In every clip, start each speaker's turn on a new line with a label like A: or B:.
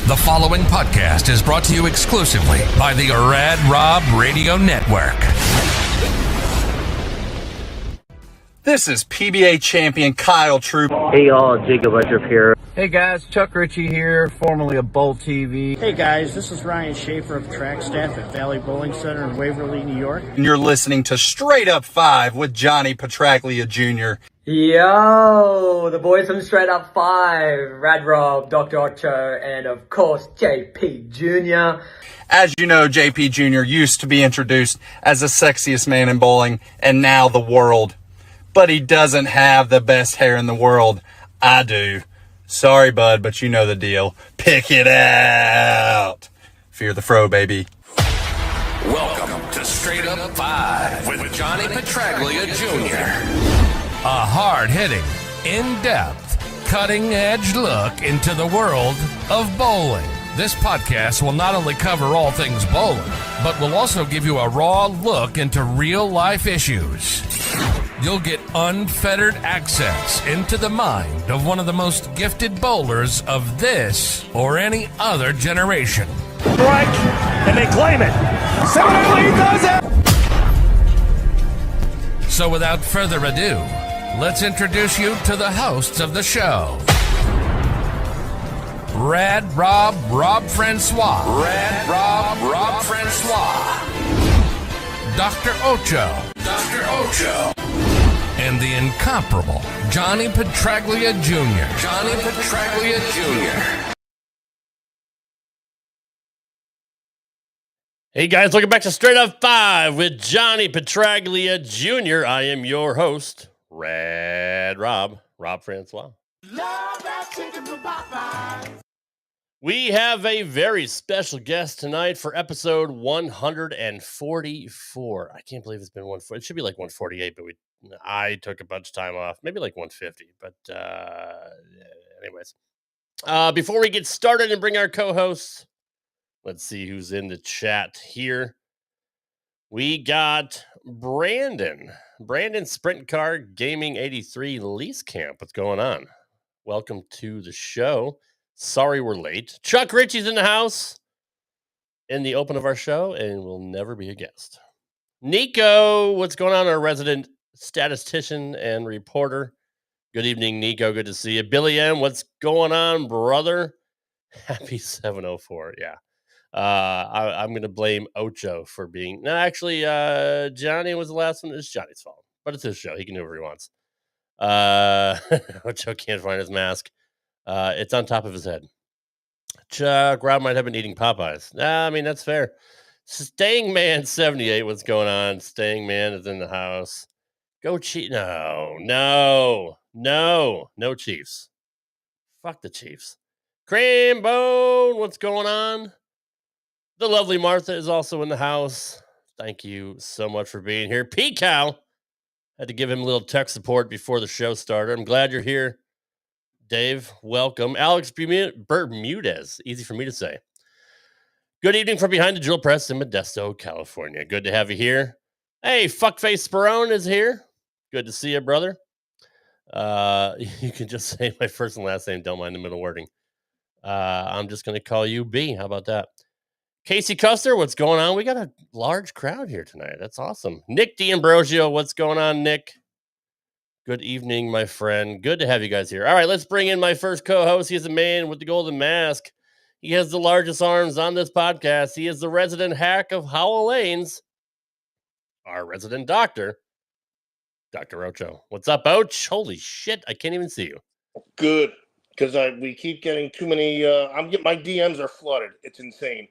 A: The following podcast is brought to you exclusively by the Rad Rob Radio Network.
B: This is PBA champion Kyle Troop.
C: Hey y'all, Jacob Electric here.
D: Hey guys, Chuck Ritchie here, formerly of Bowl TV.
E: Hey guys, this is Ryan Schaefer of track staff at Valley Bowling Center in Waverly, New York.
B: And you're listening to Straight Up 5 with Johnny Petraglia Jr.
F: Yo, the boys from Straight Up 5, Rad Rob, Dr Ocho, and of course JP Jr.
B: As you know, JP Jr. used to be introduced as the sexiest man in bowling and now the world. But he doesn't have the best hair in the world. I do. Sorry, bud, but you know the deal. Pick it out. Fear the fro, baby.
A: Welcome to Straight Up 5 with Johnny Petraglia Jr. A hard-hitting, in-depth, cutting-edge look into the world of bowling. This podcast will not only cover all things bowling, but will also give you a raw look into real-life issues. You'll get unfettered access into the mind of one of the most gifted bowlers of this or any other generation.
G: Strike, and they claim it. Similarly does it.
A: So without further ado, let's introduce you to the hosts of the show. Rad Rob, Rob Francois. Rad Rob, Rob Francois. Dr Ocho. Dr Ocho. And the incomparable Johnny Petraglia Jr. Johnny Petraglia Jr.
H: Hey guys, welcome back to Straight Up 5 with Johnny Petraglia Jr. I am your host, Rad Rob, Rob Francois. We have a very special guest tonight for episode 144. I can't believe it's been 140. It should be like 148, but I took a bunch of time off, maybe like 150. But anyways, before we get started and bring our co-hosts, let's see who's in the chat here. We got Brandon Sprint Car Gaming 83 Lease Camp. What's going on? Welcome to the show. Sorry we're late. Chuck Ritchie's in the house in the open of our show and will never be a guest. Nico, what's going on? Our resident statistician and reporter. Good evening, Nico. Good to see you. Billy M, what's going on, brother? Happy 704. Yeah. I'm going to blame Ocho for being... No, actually, Johnny was the last one. It's Johnny's fault, but it's his show. He can do whatever he wants. Ocho can't find his mask. It's on top of his head. Chuck Rob might have been eating Popeyes. Nah, I mean, that's fair. Staying Man 78, what's going on? Staying Man is in the house. Go Chiefs. No Chiefs. Fuck the Chiefs. Cream Bone, what's going on? The lovely Martha is also in the house. Thank you so much for being here. P-Cow, had to give him a little tech support before the show started. I'm glad you're here. Dave, welcome. Alex Bermudez, easy for me to say. Good evening from behind the drill press in Modesto, California. Good to have you here. Hey, Fuckface Sperone is here. Good to see you, brother. You can just say my first and last name. Don't mind the middle wording. I'm just going to call you B. How about that? Casey Custer, what's going on? We got a large crowd here tonight. That's awesome. Nick D'Ambrosio, what's going on, Nick? Good evening, my friend. Good to have you guys here. All right, let's bring in my first co-host. He is a man with the golden mask. He has the largest arms on this podcast. He is the resident hack of Howell Lanes, our resident doctor, Dr. Ocho. What's up, Och? Holy shit, I can't even see you.
I: Good, because we keep getting too many. My DMs are flooded. It's insane.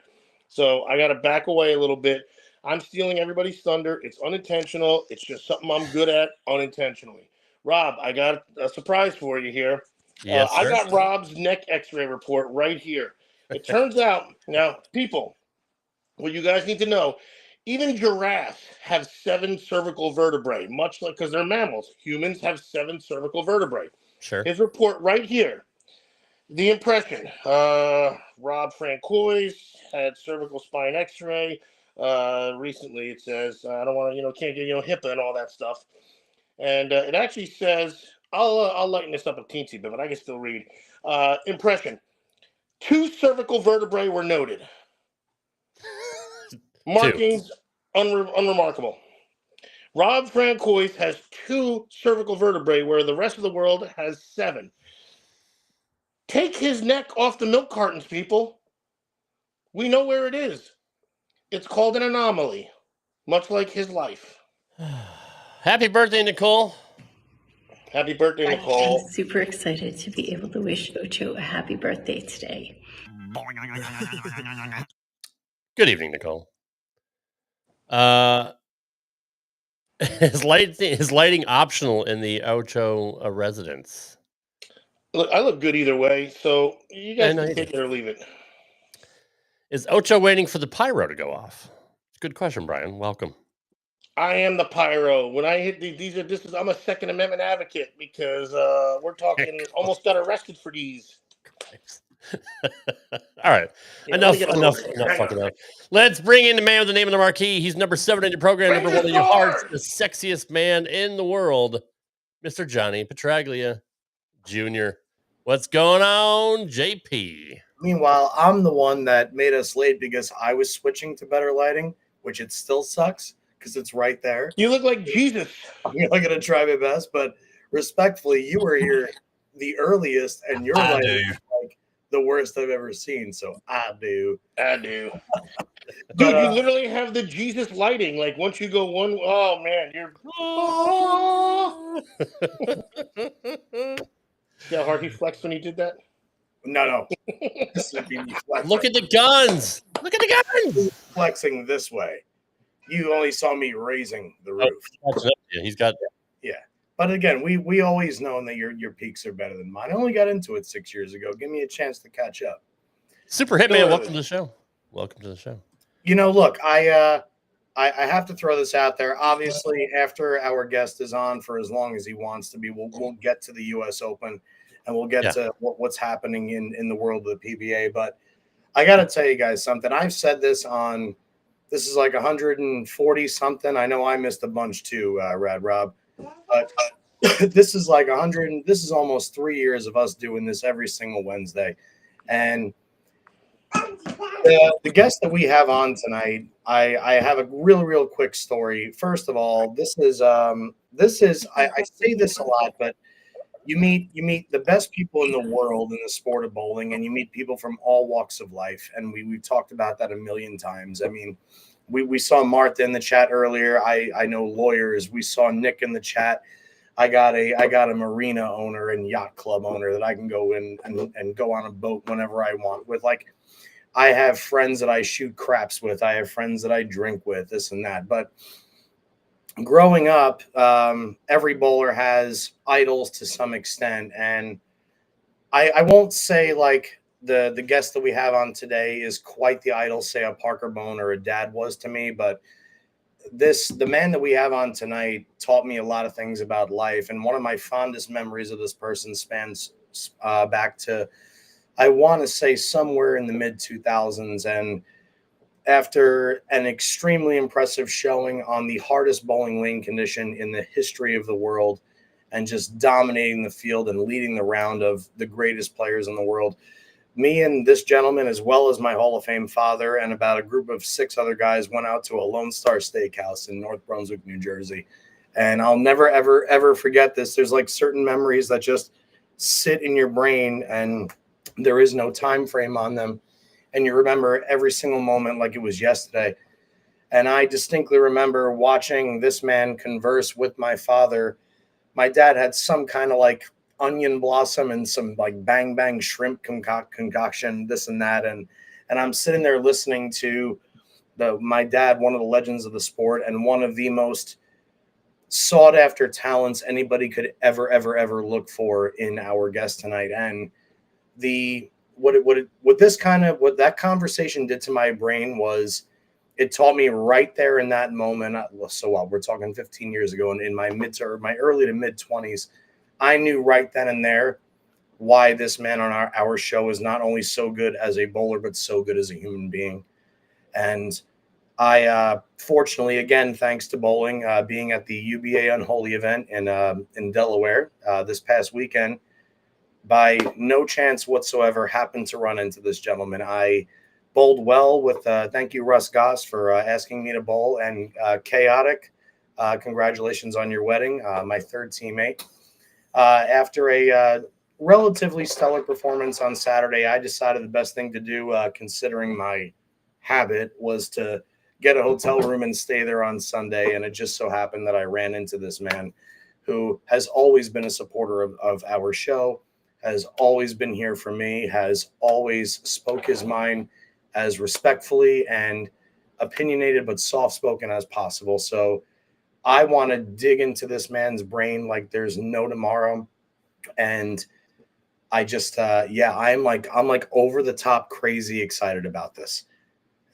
I: So I got to back away a little bit. I'm stealing everybody's thunder. It's unintentional. It's just something I'm good at unintentionally. Rob, I got a surprise for you here.
H: Yes,
I: I
H: sir.
I: got Rob's neck x-ray report right here. It turns out, now, people, what you guys need to know, even giraffes have 7 cervical vertebrae, much like, because they're mammals. Humans have 7 cervical vertebrae.
H: Sure.
I: His report right here. The impression. Rob Francois had cervical spine x-ray. Recently, it says, I don't want to, can't get, HIPAA and all that stuff. And it actually says, I'll lighten this up a teensy bit, but I can still read. Impression. 2 cervical vertebrae were noted. Markings unremarkable. Rob Francois has 2 cervical vertebrae where the rest of the world has 7. Take his neck off the milk cartons, people. We know where it is. It's called an anomaly, much like his life.
H: Happy birthday, Nicole.
I: Happy birthday, Nicole.
J: I'm super excited to be able to wish Ocho a happy birthday today.
H: Good evening, Nicole. Is lighting optional in the Ocho residence?
I: Look, I look good either way, so you guys can take it or leave it.
H: Is Ocho waiting for the pyro to go off? Good question, Brian. Welcome.
I: I am the pyro. When I hit I'm a Second Amendment advocate because we're talking almost got arrested for these.
H: All right. Enough fucking up. Let's bring in the man with the name of the marquee. He's number 7 in your program, number 1 in your hearts, the sexiest man in the world, Mr. Johnny Petraglia Jr. What's going on, JP?
D: Meanwhile, I'm the one that made us late because I was switching to better lighting, which it still sucks because it's right there.
I: You look like Jesus.
D: I'm going to try my best, but respectfully, you were here the earliest, and your lighting is like the worst I've ever seen. So I do.
I: Dude, you literally have the Jesus lighting. Like once you go one, oh man, you're. See how hard he flexed when he did that?
D: No.
H: Look at the guns. Look at the guns.
D: Flexing this way. You only saw me raising the roof.
H: Yeah, he's got.
D: Yeah. But again, we always known that your peaks are better than mine. I only got into it 6 years ago. Give me a chance to catch up.
H: Super Hitman, welcome to the show. Welcome to the show.
D: Look, I have to throw this out there. Obviously, after our guest is on for as long as he wants to be, we'll get to the U.S. Open and we'll get to what's happening in the world of the PBA. But I got to tell you guys something. I've said this on. This is like 140 something. I know I missed a bunch too, Rad Rob. But this is like 100. This is almost 3 years of us doing this every single Wednesday. And the guest that we have on tonight, I have a real quick story. First of all, this is I say this a lot, but you meet the best people in the world in the sport of bowling, and you meet people from all walks of life. And we've talked about that a million times. I mean, we saw Martha in the chat earlier. I know lawyers. We saw Nick in the chat. I got a marina owner and yacht club owner that I can go in and go on a boat whenever I want with. Like, I have friends that I shoot craps with. I have friends that I drink with, this and that. But growing up, every bowler has idols to some extent. And I won't say like the guest that we have on today is quite the idol, say a Parker Bone or a dad was to me. But the man that we have on tonight taught me a lot of things about life. And one of my fondest memories of this person spans back to, I want to say, somewhere in the mid-2000s. And after an extremely impressive showing on the hardest bowling lane condition in the history of the world and just dominating the field and leading the round of the greatest players in the world, me and this gentleman, as well as my Hall of Fame father and about a group of 6 other guys, went out to a Lone Star Steakhouse in North Brunswick, New Jersey. And I'll never, ever, ever forget this. There's like certain memories that just sit in your brain and there is no time frame on them. And you remember every single moment like it was yesterday. And I distinctly remember watching this man converse with my father. My dad had some kind of like onion blossom and some like bang bang shrimp concoction, this and that. And I'm sitting there listening to my dad, one of the legends of the sport and one of the most sought after talents anybody could ever look for in our guest tonight. And what that conversation did to my brain was it taught me right there in that moment. So what, we're talking 15 years ago, and in my early to mid 20s, I knew right then and there why this man on our show is not only so good as a bowler, but so good as a human being. And I fortunately, again, thanks to bowling, being at the UBA Unholy event in Delaware this past weekend, by no chance whatsoever happened to run into this gentleman. I bowled well with, thank you, Russ Goss, for asking me to bowl, and Chaotic, congratulations on your wedding, my third teammate. After a relatively stellar performance on Saturday, I decided the best thing to do, considering my habit, was to get a hotel room and stay there on Sunday. And it just so happened that I ran into this man who has always been a supporter of our show, has always been here for me, has always spoke his mind as respectfully and opinionated but soft-spoken as possible. So I want to dig into this man's brain like there's no tomorrow. And I just, I'm like over the top crazy excited about this.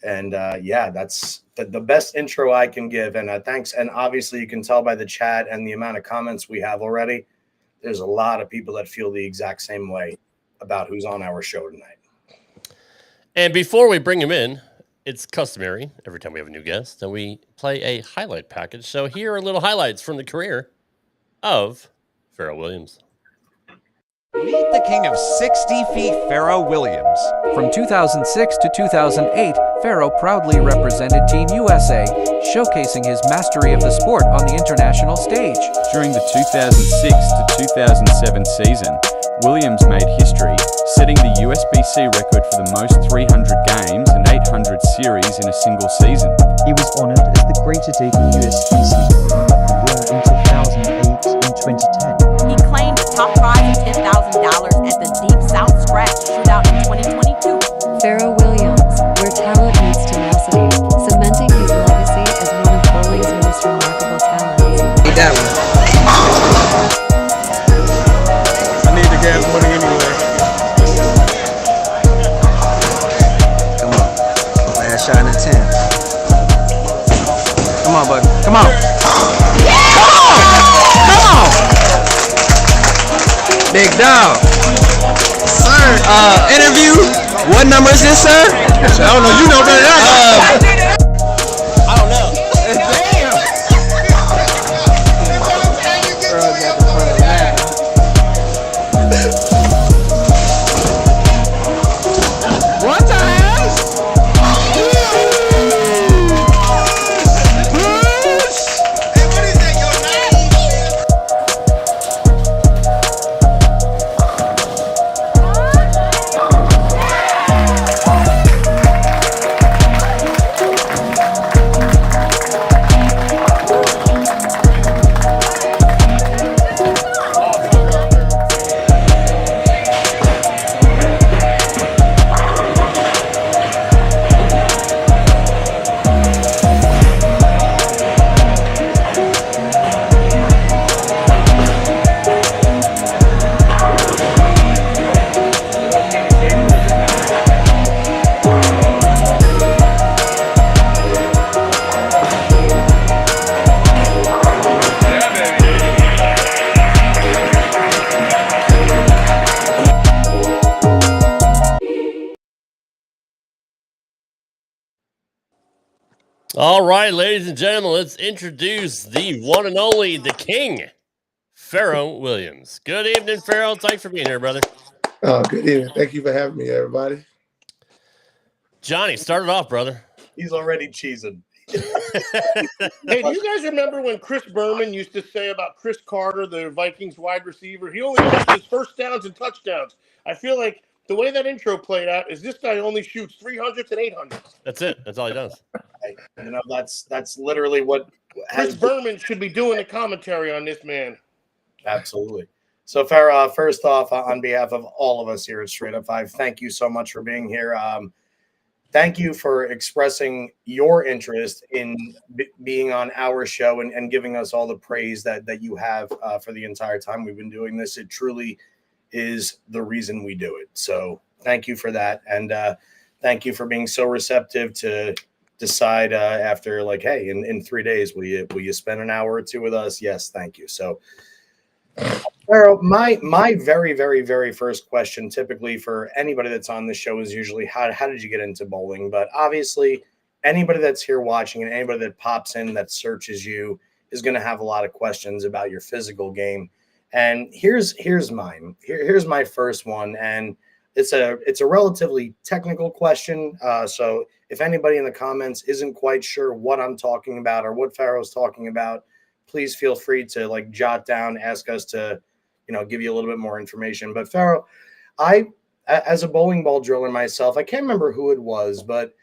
D: And that's the best intro I can give. And thanks. And obviously you can tell by the chat and the amount of comments we have already, there's a lot of people that feel the exact same way about who's on our show tonight.
H: And before we bring him in, it's customary every time we have a new guest that we play a highlight package. So here are little highlights from the career of Fero Williams.
K: Meet the king of 60 feet, Fero Williams.
L: From 2006 to 2008, Fero proudly represented Team USA, showcasing his mastery of the sport on the international stage.
M: During the 2006 to 2007 season, Williams made history, setting the USBC record for the most 300 games and 800 series in a single season.
N: He was honored as the Greater Dayton USBC Player of the Year in 2008 and 2010.
O: He claimed a top prize of $10,000 at the Deep South Scratch Shootout in 2022.
P: Fero Williams, where talent meets tenacity, cementing his legacy as one of bowling's most remarkable talents.
Q: Hey, that one.
R: I need the gas money anyway.
Q: Come on. Last shot in the 10. Come on, buddy. Come on. Yeah! Come on! Big dog. Sir, interview. What number is this, sir?
R: I don't know. You know better than I do.
Q: I don't know. Damn. One time.
H: All right, ladies and gentlemen, let's introduce the one and only, the King, Fero Williams. Good evening, Fero. Thanks for being here, brother.
R: Oh, good evening. Thank you for having me, everybody.
H: Johnny, start it off, brother.
D: He's already cheesing.
I: Hey, do you guys remember when Chris Berman used to say about Chris Carter, the Vikings wide receiver, he only catches first downs and touchdowns? I feel like the way that intro played out is this guy only shoots 300s and 800s.
H: That's it. That's all he does.
D: You know, that's literally what
I: Chris Berman should be doing the commentary on this man.
D: Absolutely. So, Farrah, first off, on behalf of all of us here at Straight Up 5, thank you so much for being here. thank you for expressing your interest in being on our show and giving us all the praise that you have for the entire time we've been doing this. It truly is the reason we do it. So thank you for that. And thank you for being so receptive to decide after like, hey, in 3 days, will you spend an hour or two with us? Yes. Thank you. So Fero, my very, very, very first question, typically for anybody that's on the show, is usually how did you get into bowling? But obviously, anybody that's here watching and anybody that pops in that searches you is going to have a lot of questions about your physical game. And here's mine. Here's my first one, and it's a relatively technical question. So if anybody in the comments isn't quite sure what I'm talking about or what Fero's talking about, please feel free to like jot down, ask us to, give you a little bit more information. But Fero, as a bowling ball driller myself, I can't remember who it was, but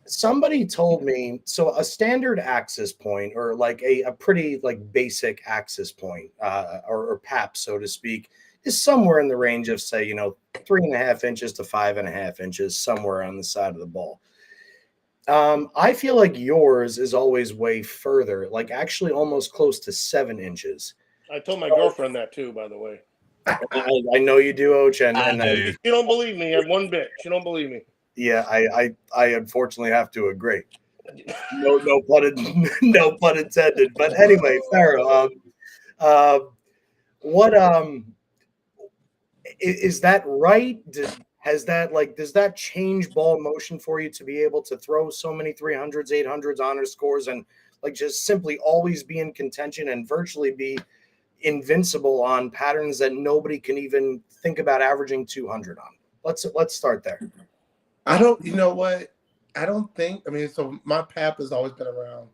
D: somebody told me, so a standard axis point, or like a pretty like basic axis point, or PAP, so to speak, is somewhere in the range of, say, 3.5 inches to 5.5 inches, somewhere on the side of the ball. I feel like yours is always way further, like actually almost close to 7 inches.
I: I told my girlfriend that too, by the way.
D: I know you do, Ocho, and
I: she don't believe me at one bit. She don't believe me.
D: Yeah, I unfortunately have to agree. No pun intended. But anyway, Fero, what is that right? Does that change ball motion for you to be able to throw so many 300s, 800s, honor scores, and like just simply always be in contention and virtually be invincible on patterns that nobody can even think about averaging 200 on? Let's start there.
R: I don't, you know what? I don't think, so my PAP has always been around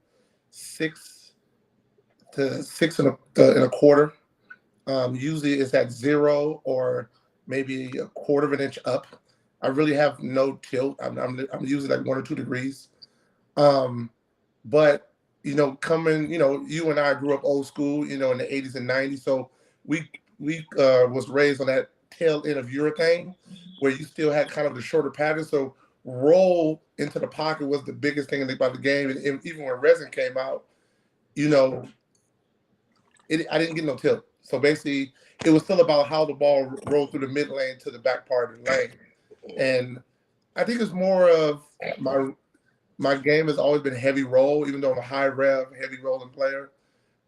R: 6 to 6 and a quarter. Usually it's at 0 or maybe 1/4 of an inch up. I really have no tilt. I'm usually like 1 or 2 degrees. But, coming, you and I grew up old school, in the 80s and 90s. So we was raised on that tail end of urethane, where you still had kind of the shorter pattern. So roll into the pocket was the biggest thing about the game. And even when resin came out, I didn't get no tilt. So basically, it was still about how the ball rolled through the mid lane to the back part of the lane. And I think it's more of my game has always been heavy roll, even though I'm a high rev, heavy rolling player.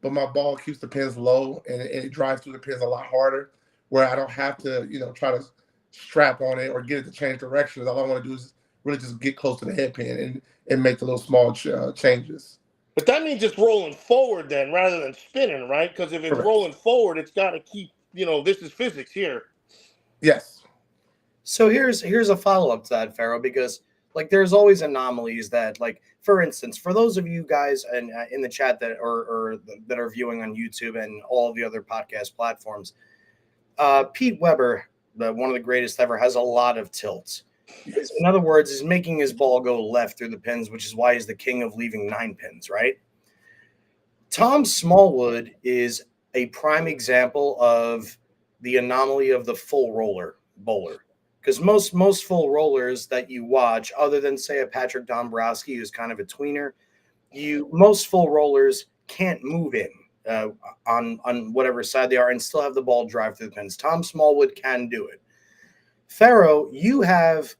R: But my ball keeps the pins low, and it drives through the pins a lot harder, where I don't have to, try to strap on it or get it to change directions. All I want to do is really just get close to the head pin and make the little small changes.
I: But that means it's rolling forward then, rather than spinning, right? Because if it's
R: Correct.
I: rolling forward, it's got to keep, this is physics here.
R: Yes.
D: So here's a follow-up to that, Fero, because like there's always anomalies that, like, for instance, for those of you guys in the chat that are viewing on YouTube and all of the other podcast platforms, Pete Weber, one of the greatest ever, has a lot of tilts. In other words, is making his ball go left through the pins, which is why he's the king of leaving 9 pins, right? Tom Smallwood is a prime example of the anomaly of the full roller bowler. Because most full rollers that you watch, other than, say, a Patrick Dombrowski, who's kind of a tweener, most full rollers can't move in on whatever side they are and still have the ball drive through the pins. Tom Smallwood can do it. Fero, you have,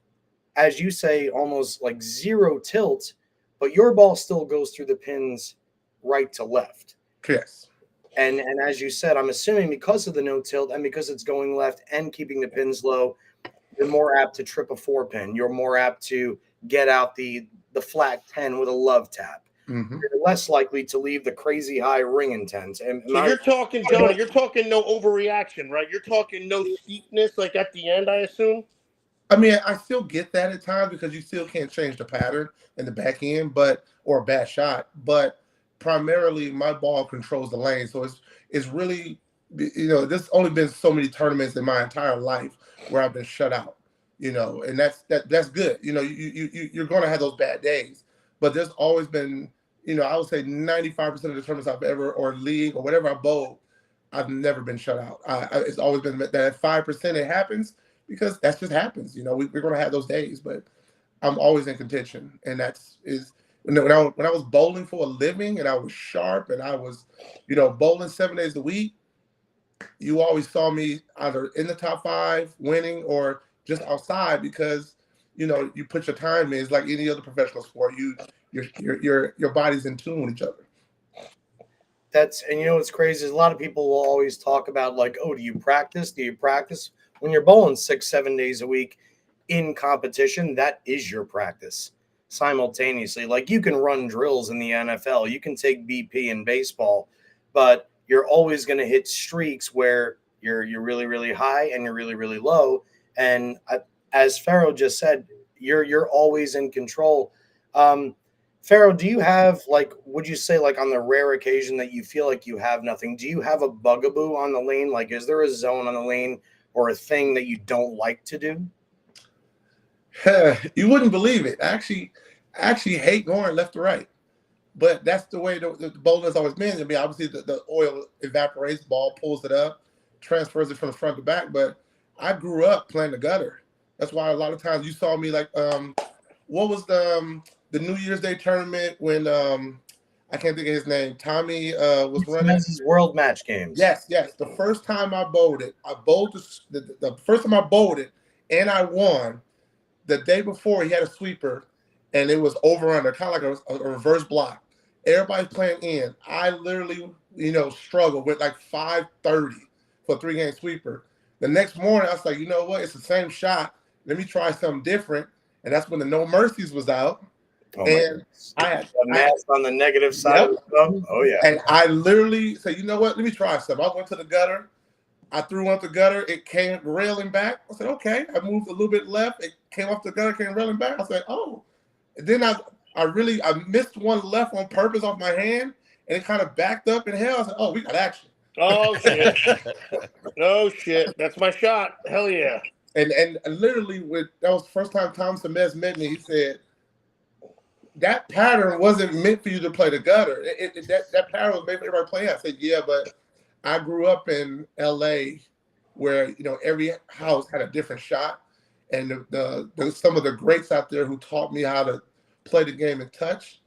D: as you say, almost like 0 tilt, but your ball still goes through the pins right to left.
R: Yes.
D: And as you said, I'm assuming because of the no tilt and because it's going left and keeping the pins low, you're more apt to trip a 4-pin. You're more apt to get out the flat 10 with a love tap.
R: Mm-hmm.
D: You're less likely to leave the crazy high ring intent. And
I: So you're talking, Johnny, you're talking no overreaction, right? You're talking no steepness, like at the end, I assume?
R: I still get that at times because you still can't change the pattern in the back end, or a bad shot. But primarily, my ball controls the lane. So it's really, there's only been so many tournaments in my entire life where I've been shut out, and that's good. You're going to have those bad days, but there's always been, I would say 95% of the tournaments I've ever, or league or whatever I bowl, I've never been shut out. It's always been that 5% it happens because that just happens. We're going to have those days, but I'm always in contention, and that's is when I was bowling for a living and I was sharp and I was, bowling 7 days a week. You always saw me either in the top 5 winning or just outside because you put your time in. It's like any other professional sport. Your body's in tune with each other.
D: And what's crazy is a lot of people will always talk about like, oh, do you practice? Do you practice? When you're bowling 6-7 days a week in competition, that is your practice simultaneously. Like you can run drills in the NFL, you can take BP in baseball, but you're always going to hit streaks where you're really, really high and you're really, really low. And as Fero just said, you're always in control. Fero, do you have, like, would you say, like, on the rare occasion that you feel like you have nothing, do you have a bugaboo on the lane? Like, is there a zone on the lane or a thing that you don't like to do?
R: You wouldn't believe it. I actually hate going left to right. But that's the way the bowling has always been. I mean, obviously, the oil evaporates, ball pulls it up, transfers it from the front to back. But I grew up playing the gutter. That's why a lot of times you saw me like, what was the New Year's Day tournament when I can't think of his name. Tommy was running
D: his World Match Games.
R: Yes. The first time I bowled it, the first time I bowled it, and I won. The day before, he had a sweeper, and it was over under, kind of like a reverse block. Everybody's playing in. I literally, struggled with like 530 for a 3-game sweeper. The next morning, I was like, you know what? It's the same shot. Let me try something different. And that's when the No Mercies was out.
D: Oh,
R: and I had
D: a mask on the negative side.
R: Yep.
D: Of oh, yeah.
R: And I literally said, you know what? Let me try something. I went to the gutter. I threw one off the gutter. It came railing back. I said, okay. I moved a little bit left. It came off the gutter, came railing back. I said, oh. And then I missed one left on purpose off my hand, and it kind of backed up and held. I said, oh, we got action.
I: Oh, shit. No shit. That's my shot. Hell yeah.
R: And literally, that was the first time Tom Semez met me. He said, that pattern wasn't meant for you to play the gutter. That pattern was made for everybody playing. I said, yeah, but I grew up in L.A. where, every house had a different shot. And some of the greats out there who taught me how to play the game in touch,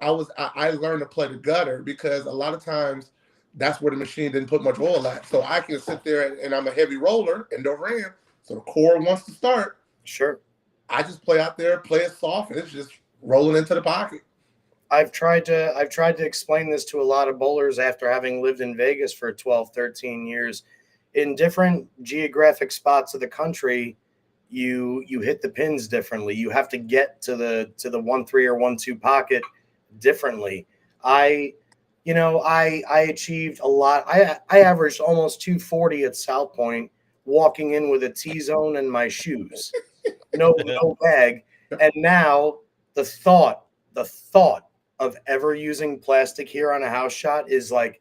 R: I learned to play the gutter because a lot of times that's where the machine didn't put much oil at. So I can sit there and I'm a heavy roller and don't ram. So the core wants to start.
D: Sure.
R: I just play out there, play it soft, and it's just rolling into the pocket.
D: I've tried to explain this to a lot of bowlers after having lived in Vegas for 12, 13 years. In different geographic spots of the country, you hit the pins differently. You have to get to the 1-3 or 1-2 pocket differently. I achieved a lot. I averaged almost 240 at South Point, walking in with a T-zone and my shoes, no bag. And now the thought of ever using plastic here on a house shot is like,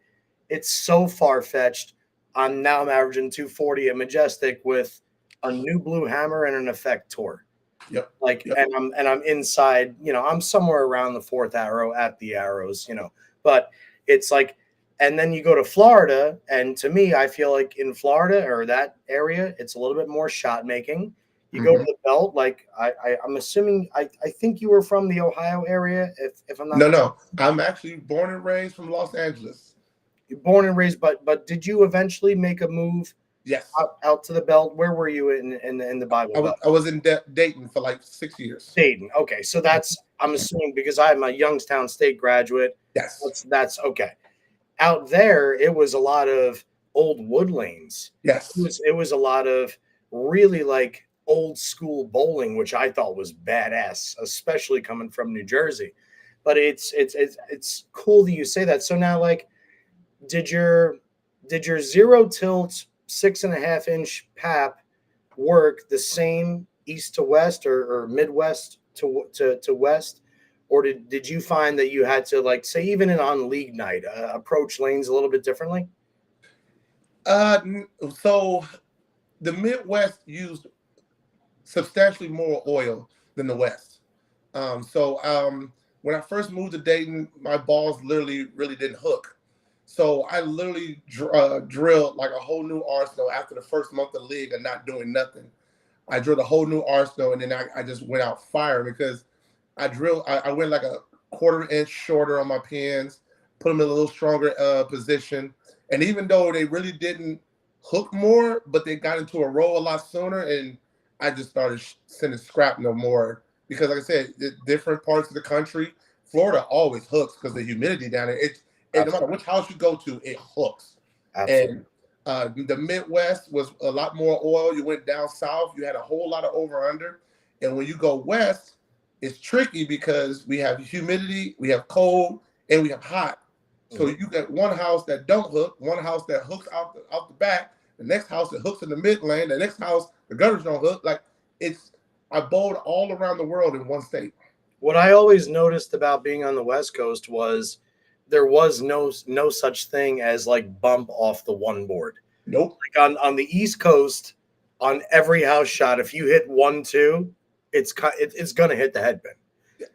D: it's so far-fetched. I'm averaging 240 at Majestic with a new blue hammer and an effect tour.
R: Yep.
D: And I'm inside, I'm somewhere around the 4th arrow at the arrows, but it's like, and then you go to Florida. And to me, I feel like in Florida or that area, it's a little bit more shot making. You go to the belt, like I'm assuming, I think you were from the Ohio area, if I'm not.
R: No, I'm actually born and raised from Los Angeles.
D: You're born and raised, but did you eventually make a move?
R: Yes.
D: Out to the belt. Where were you in the Bible Belt?
R: I was in Dayton for like 6 years.
D: Dayton. Okay, so that's, I'm assuming, because I'm a Youngstown State graduate.
R: Yes.
D: That's okay. Out there, it was a lot of old wood lanes.
R: Yes.
D: It was a lot of really like old school bowling, which I thought was badass, especially coming from New Jersey. But it's cool that you say that. So now, like, did your 0 tilt 6.5-inch pap work the same east to west or Midwest to west? Or did you find that you had to, like, say, even on league night, approach lanes a little bit differently?
R: So the Midwest used substantially more oil than the West. When I first moved to Dayton, my balls literally really didn't hook. So I literally drilled like a whole new arsenal after the first month of the league and not doing nothing. I drilled a whole new arsenal, and then I just went out firing because I went like a quarter-inch shorter on my pins, put them in a little stronger position. And even though they really didn't hook more, but they got into a roll a lot sooner, and I just started sending scrap no more. Because like I said, different parts of the country, Florida always hooks because the humidity down there. And no matter which house you go to, it hooks.
D: Absolutely.
R: And the Midwest was a lot more oil. You went down south, you had a whole lot of over-under. And when you go west, it's tricky because we have humidity, we have cold, and we have hot. So you got one house that don't hook, one house that hooks out the back, the next house that hooks in the midland, the next house the gutters don't hook. Like I bowled all around the world in one state.
D: What I always noticed about being on the West Coast was there was no such thing as like bump off the one board.
R: Nope.
D: Like on the East Coast, on every house shot, if you hit 1-2, it's gonna hit the headpin.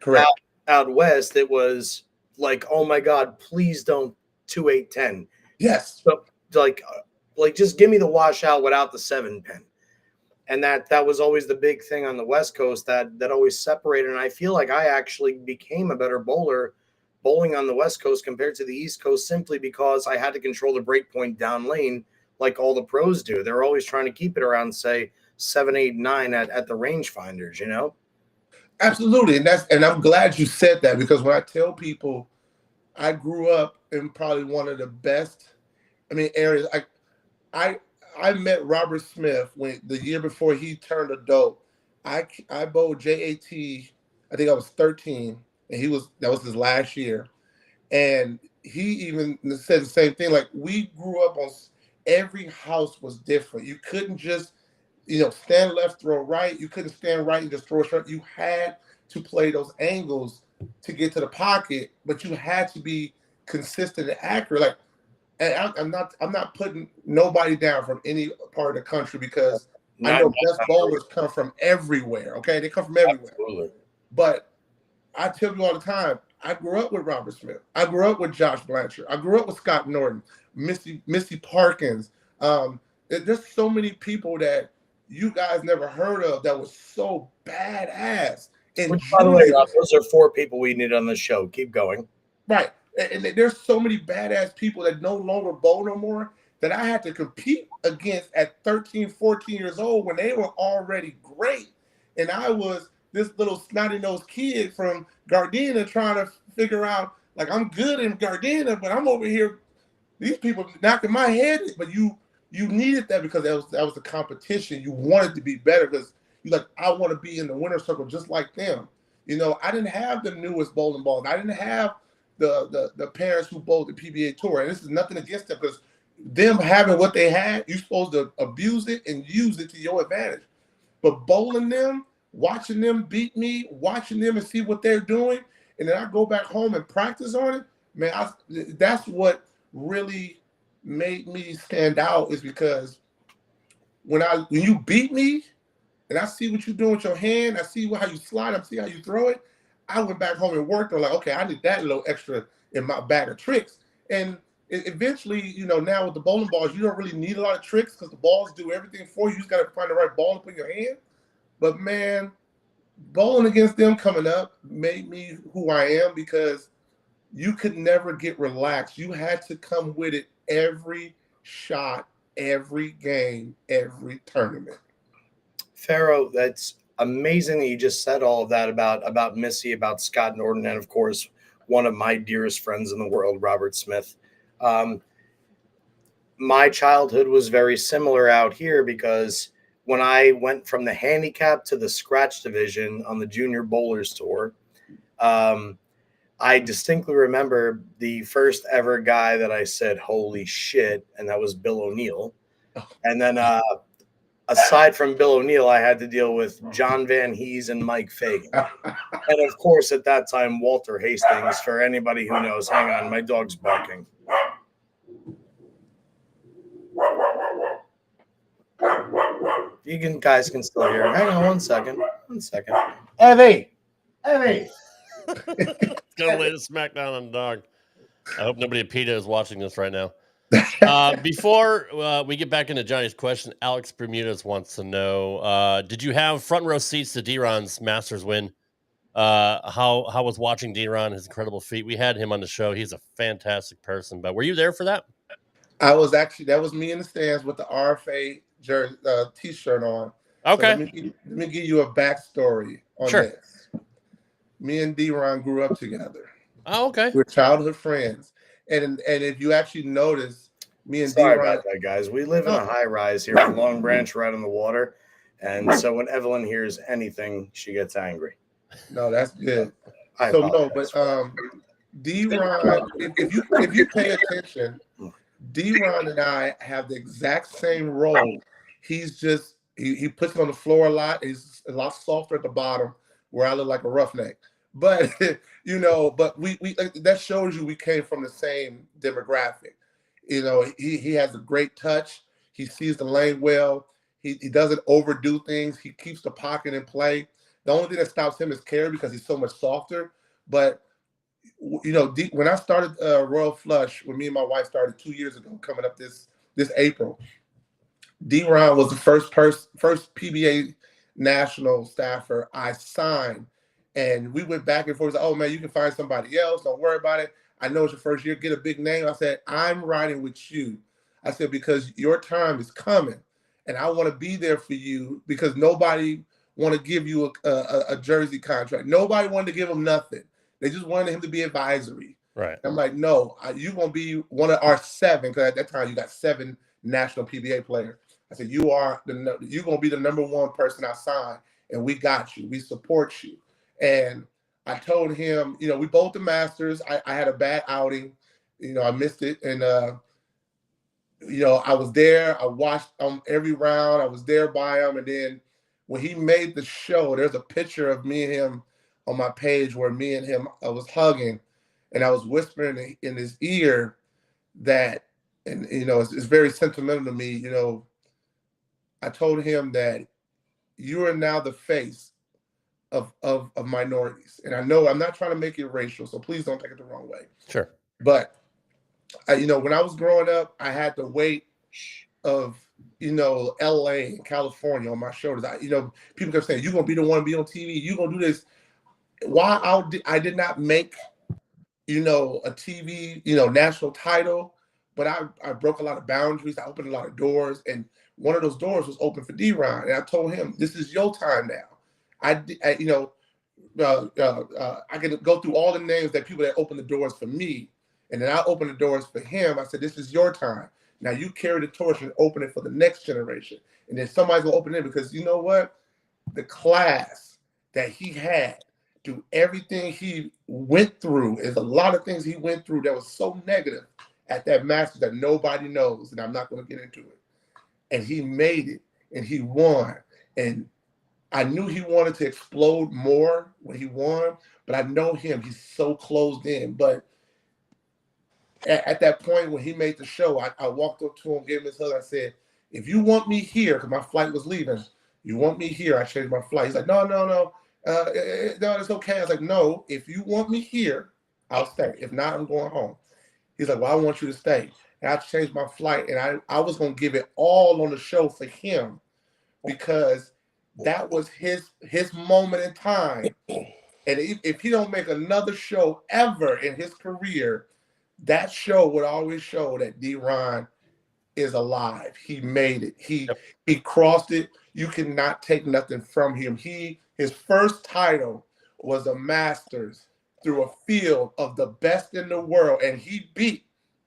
R: Correct.
D: Out west, it was like, oh my God, please don't 2-8-10.
R: Yes.
D: So like just give me the washout without the 7-pin. And that was always the big thing on the West Coast that always separated. And I feel like I actually became a better bowler bowling on the West Coast compared to the East Coast simply because I had to control the break point down lane like all the pros do. They're always trying to keep it around, say, 7, 8, 9 at the rangefinders, you know?
R: Absolutely. And I'm glad you said that, because when I tell people I grew up in probably one of the best, areas. I met Robert Smith when the year before he turned adult. I bowled JAT, I think I was 13, and that was his last year. And he even said the same thing. Like, we grew up on every house was different. You couldn't just, stand left, throw right. You couldn't stand right and just throw straight. You had to play those angles to get to the pocket, but you had to be consistent and accurate. Like, and I'm not putting nobody down from any part of the country, because I know best bowlers come from everywhere. Okay, they come from everywhere.
D: Absolutely.
R: But I tell you all the time, I grew up with Robert Smith. I grew up with Josh Blanchard. I grew up with Scott Norton, Missy Parkins. There's so many people that you guys never heard of that was so badass. And
D: by the way, Rob, those are 4 people we need on the show. Keep going.
R: Right. And there's so many badass people that no longer bowl no more that I had to compete against at 13, 14 years old when they were already great. And I was this little snotty-nosed kid from Gardena trying to figure out, like, I'm good in Gardena, but I'm over here, these people knocking my head. But you needed that because that was the competition. You wanted to be better because you're like, I want to be in the winner's circle just like them. I didn't have the newest bowling balls. I didn't have the parents who bowled the PBA Tour. And this is nothing against them, because them having what they had, you're supposed to abuse it and use it to your advantage. But bowling them, watching them beat me, watching them and see what they're doing, and then I go back home and practice on it, man, that's what really made me stand out, is because when you beat me and I see what you're doing with your hand, I see how you slide, I see how you throw it, I went back home and worked on, like, okay, I need that little extra in my bag of tricks. And eventually, now with the bowling balls, you don't really need a lot of tricks because the balls do everything for you. You just got to find the right ball to put in your hand. But man, bowling against them coming up made me who I am, because you could never get relaxed. You had to come with it every shot, every game, every tournament.
D: Fero, that's amazing that you just said all of that about Missy, about Scott Norton, and of course, one of my dearest friends in the world, Robert Smith. My childhood was very similar out here, because when I went from the handicap to the scratch division on the Junior Bowlers Tour, I distinctly remember the first ever guy that I said, holy shit, and that was Bill O'Neill. And then aside from Bill O'Neill, I had to deal with John Van Hees and Mike Fagan. And of course, at that time, Walter Hastings, for anybody who knows. Hang on, my dog's barking. You guys can still hear him. Hang on 1 second. 1 second. Evie!
H: Gonna lay the smackdown on the dog. I hope nobody at PETA is watching this right now. Before we get back into Johnny's question, Alex Bermudez wants to know: did you have front row seats to D-Ron's Masters win? How was watching D-Ron, his incredible feat? We had him on the show. He's a fantastic person. But were you there for that?
R: I was actually, that was me in the stands with the RFA jersey, t-shirt on.
H: Okay.
R: So let me give you a backstory on this. Me and D-Ron grew up together.
H: Oh, okay.
R: We're childhood friends. And if you actually notice, me and
D: Sorry
R: D-Ron.
D: about that, guys. We live in a high rise here in Long Branch, right on the water. And so when Evelyn hears anything, she gets angry.
R: No, that's good.
D: I
R: So no,
D: apologize
R: but D-Ron, if you pay attention, D-Ron and I have the exact same role. He's just he puts it on the floor a lot. He's a lot softer at the bottom, where I look like a roughneck. But but we that shows you we came from the same demographic. He has a great touch. He sees the lane well. He doesn't overdo things. He keeps the pocket in play. The only thing that stops him is carry because he's so much softer. But when I started Royal Flush, when me and my wife started 2 years ago, coming up this April, D-Ron was the first PBA national staffer I signed. And we went back and forth. Like, oh, man, you can find somebody else. Don't worry about it. I know it's your first year. Get a big name. I said, I'm riding with you. I said, because your time is coming. And I want to be there for you because nobody want to give you a jersey contract. Nobody wanted to give him nothing. They just wanted him to be advisory.
H: Right.
R: I'm like, no, you're going to be one of our 7, because at that time you got 7 national PBA players. I said, you're going to be the #1 person I sign, and we got you. We support you. And I told him, we both the Masters. I had a bad outing. I missed it. And, I was there. I watched every round. I was there by him. And then when he made the show, there's a picture of me and him on my page where me and him, I was hugging, and I was whispering in his ear that, and it's very sentimental to me. I told him that you are now the face of minorities, and I know I'm not trying to make it racial, so please don't take it the wrong way.
H: Sure.
R: But when I was growing up, I had the weight of LA and California on my shoulders. People kept saying, "You're gonna be the one to be on TV. You're gonna do this." Why I did not make a TV national title, but I broke a lot of boundaries. I opened a lot of doors, and one of those doors was open for D-Ron. And I told him, "This is your time now." I could go through all the names that people that opened the doors for me, and then I opened the doors for him. I said, "This is your time. Now you carry the torch and open it for the next generation." And then somebody's gonna open it, because you know what? The class that he had, through everything he went through, is a lot of things he went through that was so negative at that Masters that nobody knows, and I'm not going to get into it. And he made it, and he won. And I knew he wanted to explode more when he won, but I know him. He's so closed in. But at that point when he made the show, I walked up to him, gave him his hug. I said, "If you want me here," because my flight was leaving, "you want me here?" I changed my flight. He's like, no, no, it's okay. I was like, "No, if you want me here, I'll stay. If not, I'm going home." He's like, "Well, I want you to stay." And I changed my flight, and I was going to give it all on the show for him, because that was his moment in time. And if he don't make another show ever in his career, that show would always show that D-Ron is alive. He made it. He crossed it. You cannot take nothing from him. His first title was a Masters through a field of the best in the world, and he beat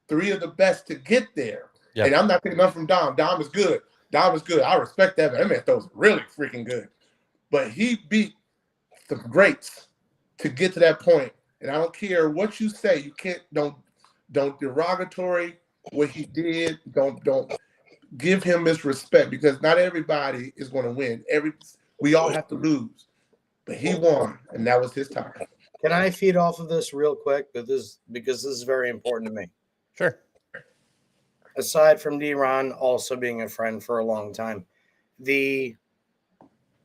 R: 3 of the best to get there. Yep. And I'm not taking nothing from Dom. Dom is good. I respect that. That man throws really freaking good. But he beat the greats to get to that point. And I don't care what you say. You can't don't derogatory what he did. Don't give him misrespect, because not everybody is going to win. We all have to lose. But he won, and that was his time.
D: Can I feed off of this real quick? Because this is very important to me.
H: Sure.
D: Aside from D-Ron also being a friend for a long time,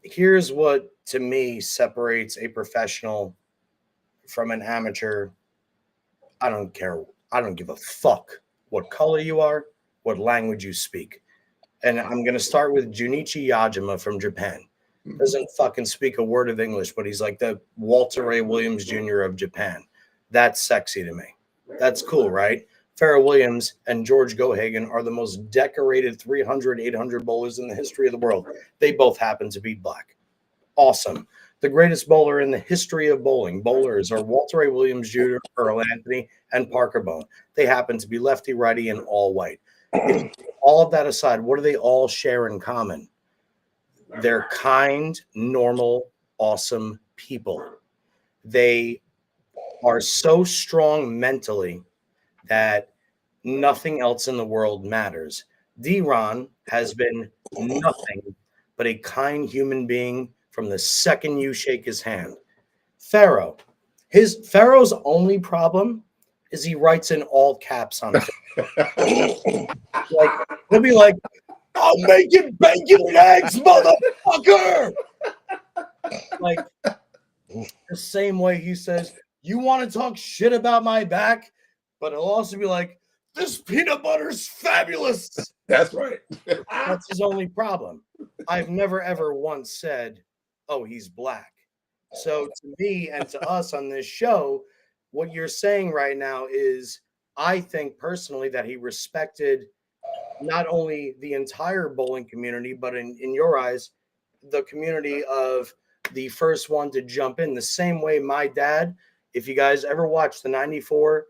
D: here's what to me separates a professional from an amateur. I don't care. I don't give a fuck what color you are, what language you speak. And I'm going to start with Junichi Yajima from Japan. Doesn't fucking speak a word of English, but he's like the Walter Ray Williams Jr. of Japan. That's sexy to me. That's cool, right? Fero Williams and George Gohagan are the most decorated 300, 800 bowlers in the history of the world. They both happen to be black. Awesome. The greatest bowler in the history of bowlers are Walter Ray Williams Jr., Earl Anthony, and Parker Bone. They happen to be lefty, righty, and all white. All of that aside, what do they all share in common? They're kind, normal, awesome people. They are so strong mentally that nothing else in the world matters. D-Ron has been nothing but a kind human being from the second you shake his hand. Fero's only problem is he writes in all caps on it. Like, he'll be like, I'm making bacon and eggs, motherfucker! Like, the same way he says, you want to talk shit about my back? But he'll also be like, this peanut butter's fabulous.
R: That's right.
D: That's his only problem. I've never ever once said, oh, he's black. So to me and to us on this show, what you're saying right now is, I think personally that he respected not only the entire bowling community, but in your eyes, the community of the first one to jump in. The same way my dad, if you guys ever watched the 94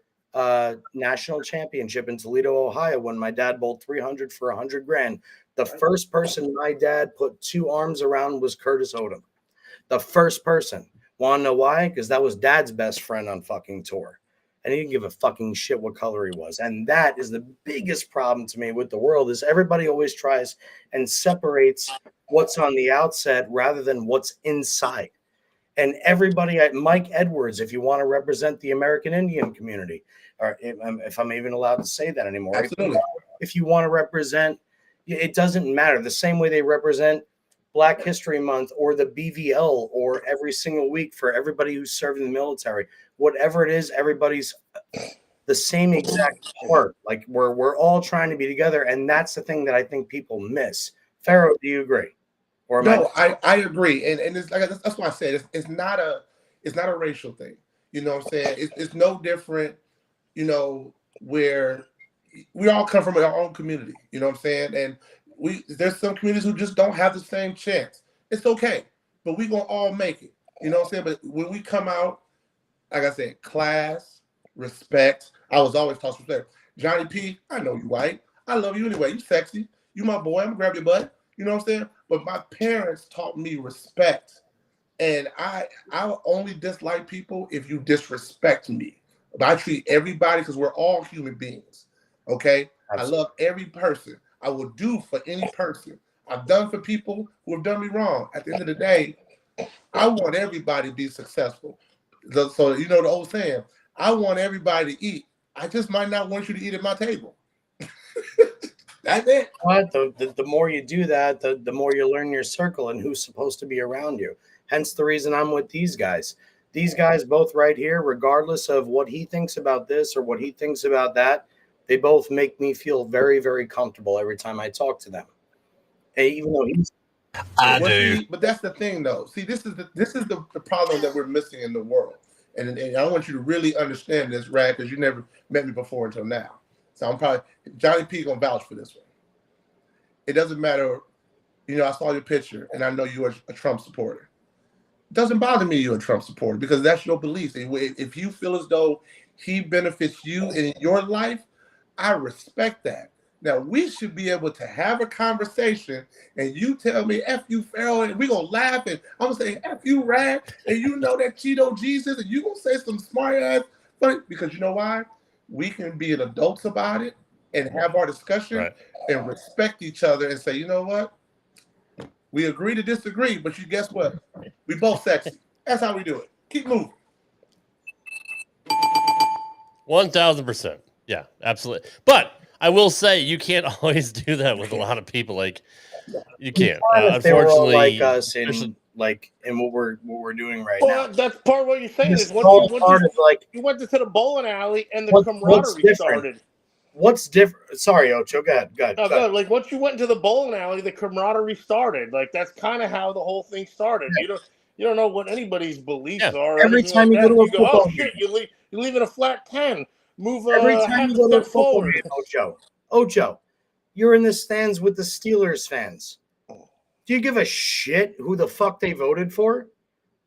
D: national championship in Toledo, Ohio, when my dad bowled 300 for 100 grand, the first person my dad put two arms around was Curtis Odom. The first person. Want to know why? Because that was dad's best friend on fucking tour. And he didn't give a fucking shit what color he was. And that is the biggest problem to me with the world, is everybody always tries and separates what's on the outset rather than what's inside. And everybody at Mike Edwards, if you want to represent the American Indian community, or if I'm even allowed to say that anymore.
R: Absolutely.
D: If you want to represent, it doesn't matter. The same way they represent Black History Month or the BVL or every single week for everybody who's served in the military, whatever it is, everybody's the same exact part. Like we're all trying to be together, and that's the thing that I think people miss. Fero, do you agree? Or
R: no, I agree, and it's like that's why I said it's not a racial thing. You know what I'm saying? It's no different. You know, where we all come from our own community. You know what I'm saying? And there's some communities who just don't have the same chance. It's okay, but we gonna all make it. You know what I'm saying? But when we come out, like I said, class, respect. I was always taught respect. Johnny P, I know you white. I love you anyway. You sexy. You my boy. I'm gonna grab your butt. You know what I'm saying? But my parents taught me respect. And I only dislike people if you disrespect me. But I treat everybody, because we're all human beings. Okay? Absolutely. I love every person. I will do for any person. I've done for people who have done me wrong. At the end of the day, I want everybody to be successful. So you know the old saying, I want everybody to eat. I just might not want you to eat at my table. That's it.
D: But the more you do that, the more you learn your circle and who's supposed to be around you. Hence the reason I'm with these guys. These guys both right here, regardless of what he thinks about this or what he thinks about that, they both make me feel very, very comfortable every time I talk to them. And even though he's...
R: I do. But that's the thing, though. See, this is the problem that we're missing in the world. And I want you to really understand this, Rad, because you never met me before until now. So I'm probably Johnny P gonna vouch for this one. It doesn't matter, you know. I saw your picture, and I know you are a Trump supporter. It doesn't bother me you're a Trump supporter, because that's your beliefs. If you feel as though he benefits you in your life, I respect that. Now we should be able to have a conversation, and you tell me "F you, Fero," and we're gonna laugh, and I'm gonna say "F you, Rad," and you know that Cheeto Jesus, and you gonna say some smart ass, but because you know why? We can be adults about it and have our discussion and respect each other and say, you know what? We agree to disagree, but you guess what? We both sexy. That's how we do it. Keep moving.
H: 1000%. Yeah, absolutely. But I will say you can't always do that with a lot of people. Like you can't. Unfortunately,
D: like us in what we're doing right now.
I: That's part of what you're saying. Is
D: you went into
I: the bowling alley and the camaraderie started.
D: What's different? Sorry, Ocho. Go ahead. Go ahead.
I: No,
D: Go ahead.
I: good. Like once you went into the bowling alley, the camaraderie started. Like that's kind of how the whole thing started. You don't know what anybody's beliefs are or
D: Every
I: anything like
D: time you go
I: that.
D: to a
I: You go, oh
D: football
I: shit,
D: game,
I: you leave in a flat 10. Move
D: every time
I: half
D: you
I: a
D: go to a
I: step
D: football
I: forward.
D: game, Ocho, you're in the stands with the Steelers fans. Do you give a shit who the fuck they voted for?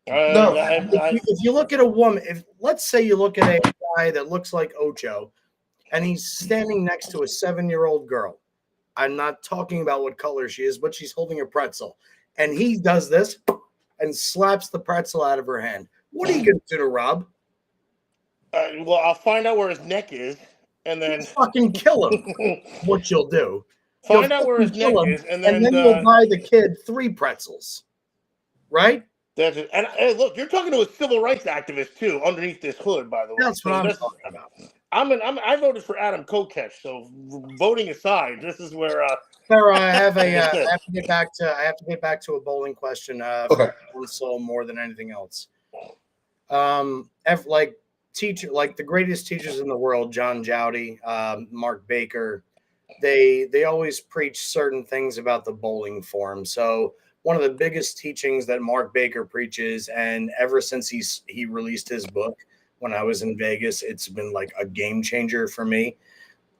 R: No.
D: If you look at a woman, let's say you look at a guy that looks like Ocho, and he's standing next to a 7-year-old girl. I'm not talking about what color she is, but she's holding a pretzel, and he does this and slaps the pretzel out of her hand. What are you going to do to Rob?
I: Well, I'll find out where his neck is, and then
D: fucking kill him. What you'll do?
I: Find out where his neck is, and then
D: you'll buy the kid 3 pretzels, right?
I: That's it. And hey, look, you're talking to a civil rights activist too, underneath this hood, by the way.
D: That's what I'm talking about.
I: I voted for Adam Kokesh, so voting aside, this is where.
D: Sarah, I have I have to get back to a bowling question.
R: Okay.
D: For soul more than anything else. Like the greatest teachers in the world, John Jowdy, Mark Baker, they always preach certain things about the bowling form. So one of the biggest teachings that Mark Baker preaches, and ever since he released his book when I was in Vegas, it's been like a game changer for me.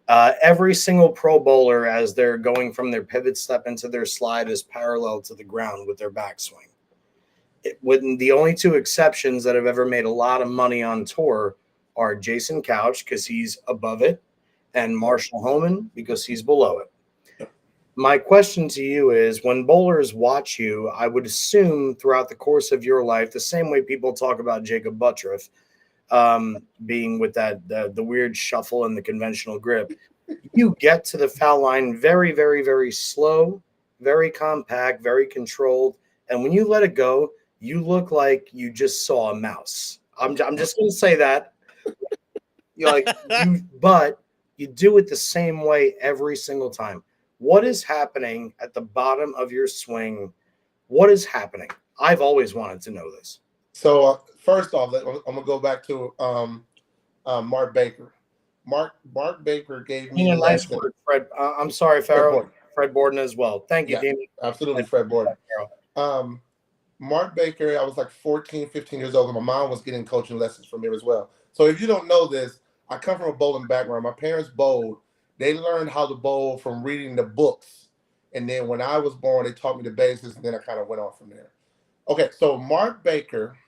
D: Every single pro bowler, as they're going from their pivot step into their slide, is parallel to the ground with their backswing. The only 2 exceptions that have ever made a lot of money on tour are Jason Couch, because he's above it, and Marshall Homan, because he's below it. My question to you is, when bowlers watch you, I would assume throughout the course of your life, the same way people talk about Jacob Buttriff, being with the weird shuffle and the conventional grip, you get to the foul line very, very, very slow, very compact, very controlled. And when you let it go, you look like you just saw a mouse. I'm just going to say that. But you do it the same way every single time. What is happening at the bottom of your swing? What is happening? I've always wanted to know this.
R: So first off, I'm gonna go back to Mark Baker. Mark Baker gave me
D: a nice word, Fred. I'm sorry, Fero. Fred Borden as well. Thank you, Damien.
R: Absolutely, Fred Borden. Mark Baker, I was like 14, 15 years old, and my mom was getting coaching lessons from him as well. So if you don't know this, I come from a bowling background. My parents bowled. They learned how to bowl from reading the books. And then when I was born, they taught me the basics, and then I kind of went on from there. Okay, so Mark Baker,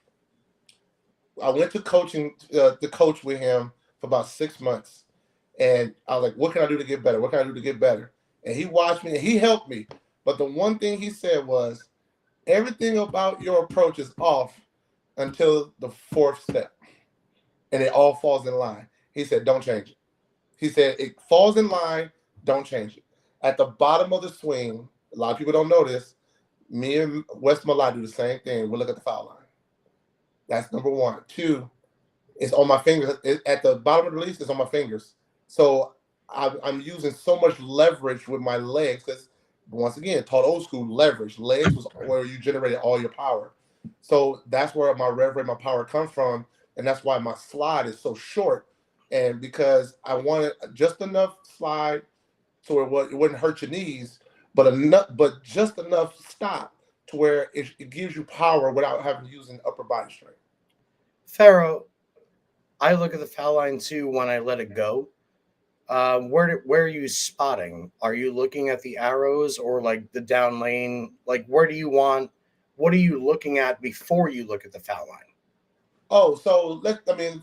R: I went to coaching to coach with him for about 6 months. And I was like, what can I do to get better? What can I do to get better? And he watched me, and he helped me. But the one thing he said was, everything about your approach is off until the 4th step. And it all falls in line. He said, don't change it. He said, it falls in line, don't change it. At the bottom of the swing, a lot of people don't know this, me and West Malai do the same thing. We look at the foul line. That's number 1. 2, it's on my fingers. At the bottom of the release, it's on my fingers. So I'm using so much leverage with my legs. Because once again, taught old school leverage. Legs was where you generated all your power. So that's where my rev rate, my power comes from. And that's why my slide is so short. And because I wanted just enough slide to where it wouldn't hurt your knees, but just enough stop to where it gives you power without having to use an upper body strength.
D: Fero, I look at the foul line too when I let it go. Where are you spotting? Are you looking at the arrows or like the down lane? Like what are you looking at before you look at the foul line?
R: Oh, so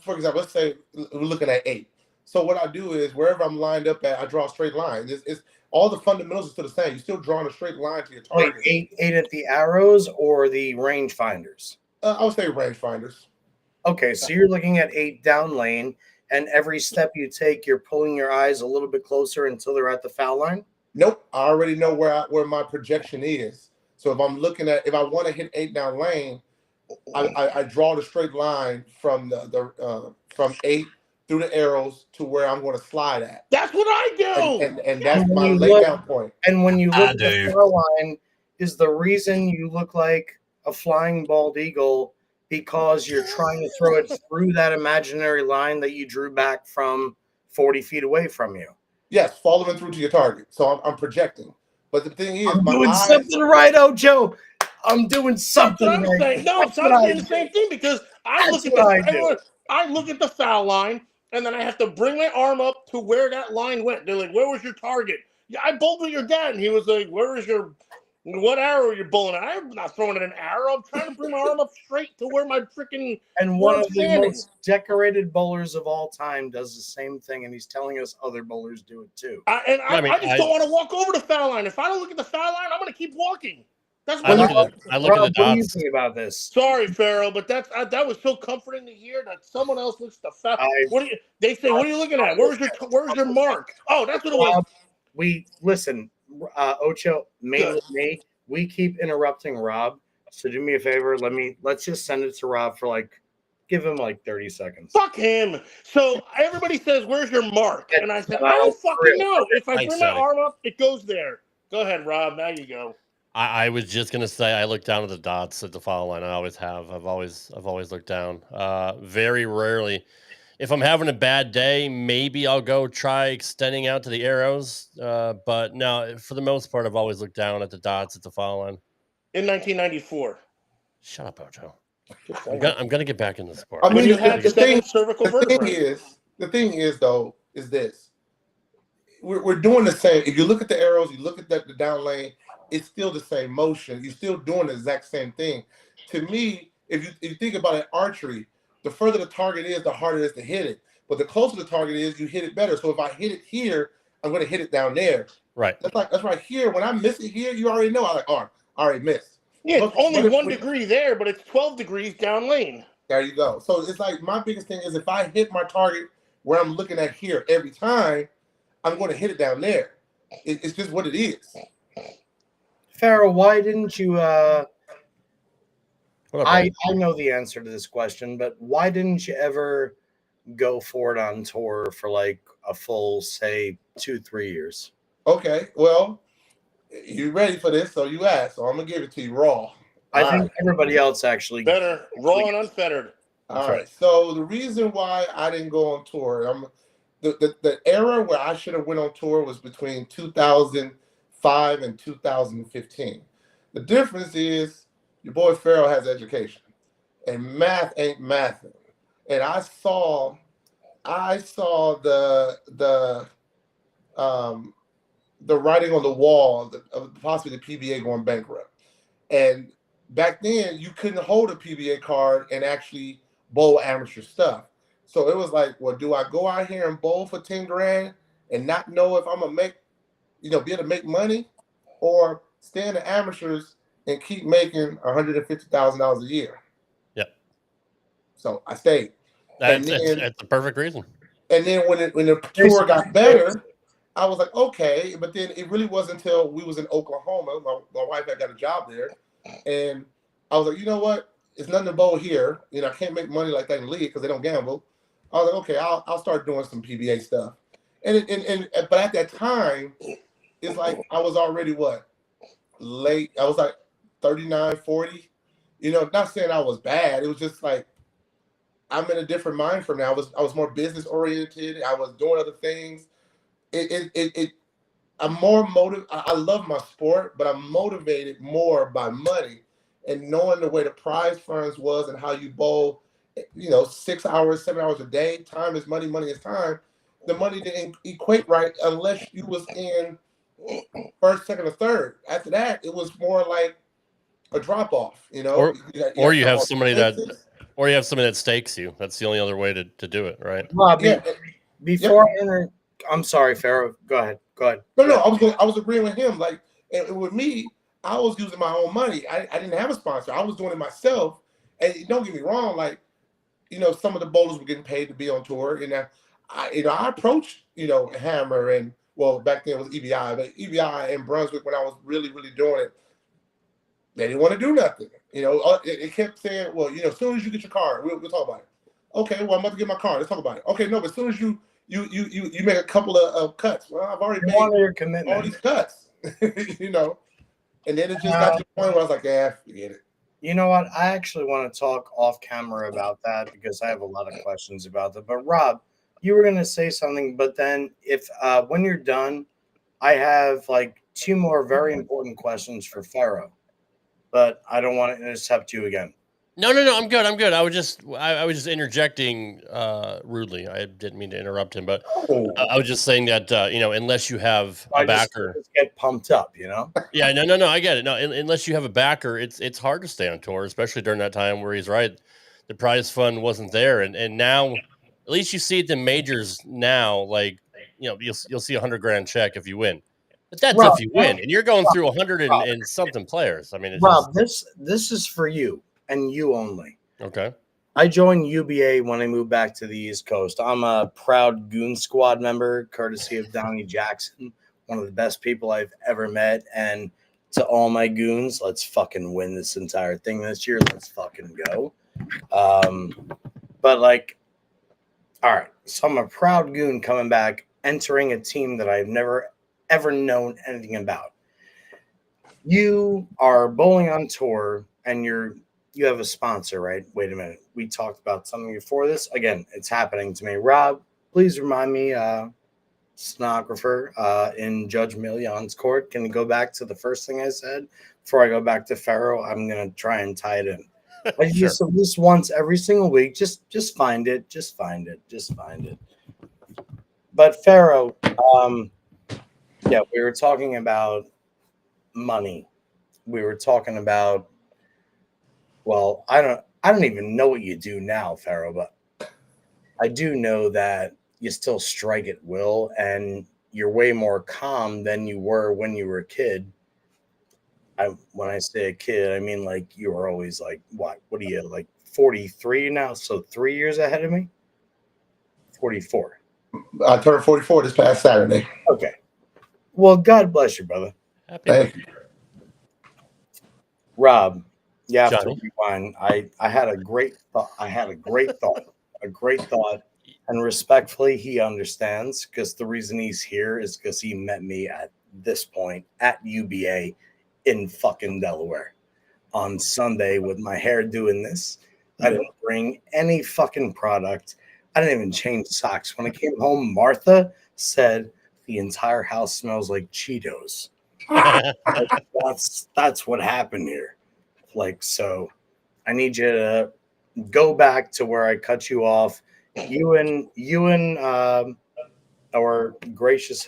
R: for example, let's say we're looking at 8. So what I do is wherever I'm lined up at, I draw a straight line. It's all the fundamentals are still the same. You're still drawing a straight line to your target.
D: Wait, 8 at the arrows or the range finders?
R: I would say range finders.
D: Okay, so you're looking at 8 down lane, and every step you take, you're pulling your eyes a little bit closer until they're at the foul line?
R: Nope, I already know where my projection is. So if I want to hit 8 down lane, I draw the straight line from from 8 through the arrows to where I'm going to slide at.
I: That's what I do.
R: And that's my laydown point.
D: And when you look at the foul line, is the reason you look like a flying bald eagle because you're trying to throw it through that imaginary line that you drew back from 40 feet away from you?
R: Yes, following through to your target. So I'm projecting. But the thing is,
D: I'm
R: my
D: doing
R: eyes,
D: something right, Ocho. I'm doing something
I: That's what I'm
D: right.
I: saying. No,
D: That's
I: so
D: what
I: I'm
D: I
I: saying the
D: do.
I: same thing because I
D: That's
I: look at
D: what I do.
I: I look at the foul line and then I have to bring my arm up to where that line went. They're like, "Where was your target?" Yeah, I bowled with your dad, and he was like, "Where is what arrow are you bowling at?" I'm not throwing at an arrow. I'm trying to bring my arm up straight to where my freaking
D: And
I: where
D: one
I: I'm
D: of the
I: standing.
D: most decorated bowlers of all time does the same thing, and he's telling us other bowlers do it too.
I: I just don't want to walk over the foul line. If I don't look at the foul line, I'm going to keep walking. That's
H: I
I: what
H: look at the
D: What do you
H: dots.
D: think about this?
I: Sorry, Fero, but that was so comforting to hear that someone else looks at the foul. They say, "What are you looking at? Where's your mark?" Oh, that's what it was.
D: We listen, Ocho, mainly me. We keep interrupting Rob. So do me a favor. Let's just send it to Rob for give him 30 seconds.
I: Fuck him. So everybody says, "Where's your mark?" And I said, "I don't fucking know. If I bring my arm up, it goes there." Go ahead, Rob. Now you go.
H: I was just gonna say I look down at the dots at the foul line. I always have. I've always looked down. Very rarely. If I'm having a bad day, maybe I'll go try extending out to the arrows. But no, for the most part, I've always looked down at the dots at the foul line.
I: In 1994.
H: Shut up, Ocho. I'm gonna get back in the sport.
R: I mean,
I: you had 7 cervical vertebrae.
R: The thing is though, is this. We're doing the same. If you look at the arrows, you look at the down lane, it's still the same motion. You're still doing the exact same thing. To me, if you think about it, archery, the further the target is, the harder it is to hit it. But the closer the target is, you hit it better. So if I hit it here, I'm going to hit it down there.
H: Right.
R: That's right here. When I miss it here, you already know. I already missed.
I: Yeah, it's only 1 degree there, but it's 12 degrees down lane.
R: There you go. So it's like my biggest thing is if I hit my target where I'm looking at here every time, I'm going to hit it down there. It's just what it is.
D: Fero, why didn't you I know the answer to this question, but why didn't you ever go for it on tour for a full, say, 2-3 years?
R: Okay, well, you ready for this? So you asked, so I'm gonna give it to you raw.
D: I think everybody else actually
I: better raw and unfettered.
R: All right. So the reason why I didn't go on tour, the era where I should have went on tour was between 2005 and 2015. The difference is your boy Fero has education, and math ain't mathing. And I saw the writing on the wall of possibly the PBA going bankrupt. And back then, you couldn't hold a PBA card and actually bowl amateur stuff. So it was like, well, do I go out here and bowl for 10 grand and not know if I'm gonna make, be able to make money, or stay in the amateurs and keep making $150,000 a year?
H: Yep.
R: So I stayed.
H: That's the perfect reason.
R: And then when the tour got better, I was like, okay. But then it really wasn't until we was in Oklahoma. My wife had got a job there, and I was like, you know what? It's nothing to bowl here. I can't make money like that in the league because they don't gamble. I was like, okay, I'll start doing some PBA stuff. But at that time, it's like I was already late. I was like 39, 40. Not saying I was bad. It was just like I'm in a different mind from now. I was more business oriented. I was doing other things. I'm more motivated. I love my sport, but I'm motivated more by money and knowing the way the prize funds was and how you bowl, 6 hours, 7 hours a day. Time is money. Money is time. The money didn't equate right unless you was in first, second, or third. After that, it was more like a drop off.
H: Or you have somebody that stakes you. That's the only other way to do it, right?
D: Rob, before I enter, I'm sorry, Fero. Go ahead.
R: No. I was agreeing with him. And with me, I was using my own money. I didn't have a sponsor. I was doing it myself. And don't get me wrong, some of the bowlers were getting paid to be on tour. And I approached, Hammer and, well, back then it was EBI, but EBI and Brunswick, when I was really, really doing it, they didn't want to do nothing. It kept saying, well, as soon as you get your card, we'll talk about it. Okay, well, I'm about to get my card. Let's talk about it. Okay, no, but as soon as you make a couple of cuts. Well, I've already made all these cuts, And then it just got to the point where I was like, yeah, forget it.
D: You know what? I actually want to talk off camera about that because I have a lot of questions about that. But Rob, you were gonna say something, but then if when you're done, I have like 2 more very important questions for Fero, but I don't want to intercept you again.
H: No, I'm good. I was just interjecting rudely. I didn't mean to interrupt him, but I was just saying that unless you have a backer,
D: just get pumped up,
H: Yeah, no, I get it. No, unless you have a backer, it's hard to stay on tour, especially during that time where he's right. The prize fund wasn't there, and now at least you see it in majors now. Like you'll see $100,000 check if you win, but that's
D: Rob,
H: if you win, and you're going through 100 and something players. I mean, it's
D: Rob, this is for you and you only.
H: Okay.
D: I joined UBA when I moved back to the East Coast. I'm a proud Goon Squad member, courtesy of Donnie Jackson, one of the best people I've ever met. And to all my goons, let's fucking win this entire thing this year. Let's fucking go. But like, all right, so I'm a proud goon coming back, entering a team that I've never ever known anything about. You are bowling on tour and you have a sponsor, right? Wait a minute. We talked about something before this. Again, it's happening to me. Rob, please remind me, stenographer in Judge Million's court. Can you go back to the first thing I said before I go back to Fero? I'm going to try and tie it in. I
H: Sure.
D: use this once every single week. Just find it. But Fero, yeah, we were talking about money. We were talking about, well, I don't even know what you do now, Fero, but I do know that you still strike at will and you're way more calm than you were when you were a kid. When I say a kid, I mean like you were always like, what are you, like 43 now? So 3 years ahead of me? 44.
R: I turned 44 this past Saturday.
D: Okay. Well, God bless you, brother.
R: Thank you.
D: Rob, you have
H: Johnny?
D: to rewind. I had a great thought. A great thought. And respectfully, he understands because the reason he's here is because he met me at this point at UBA in fucking Delaware on Sunday with my hair doing this. I didn't bring any fucking product. I didn't even change socks. When I came home, Martha said the entire house smells like Cheetos. That's what happened here. Like, so I need you to go back to where I cut you off. You and our gracious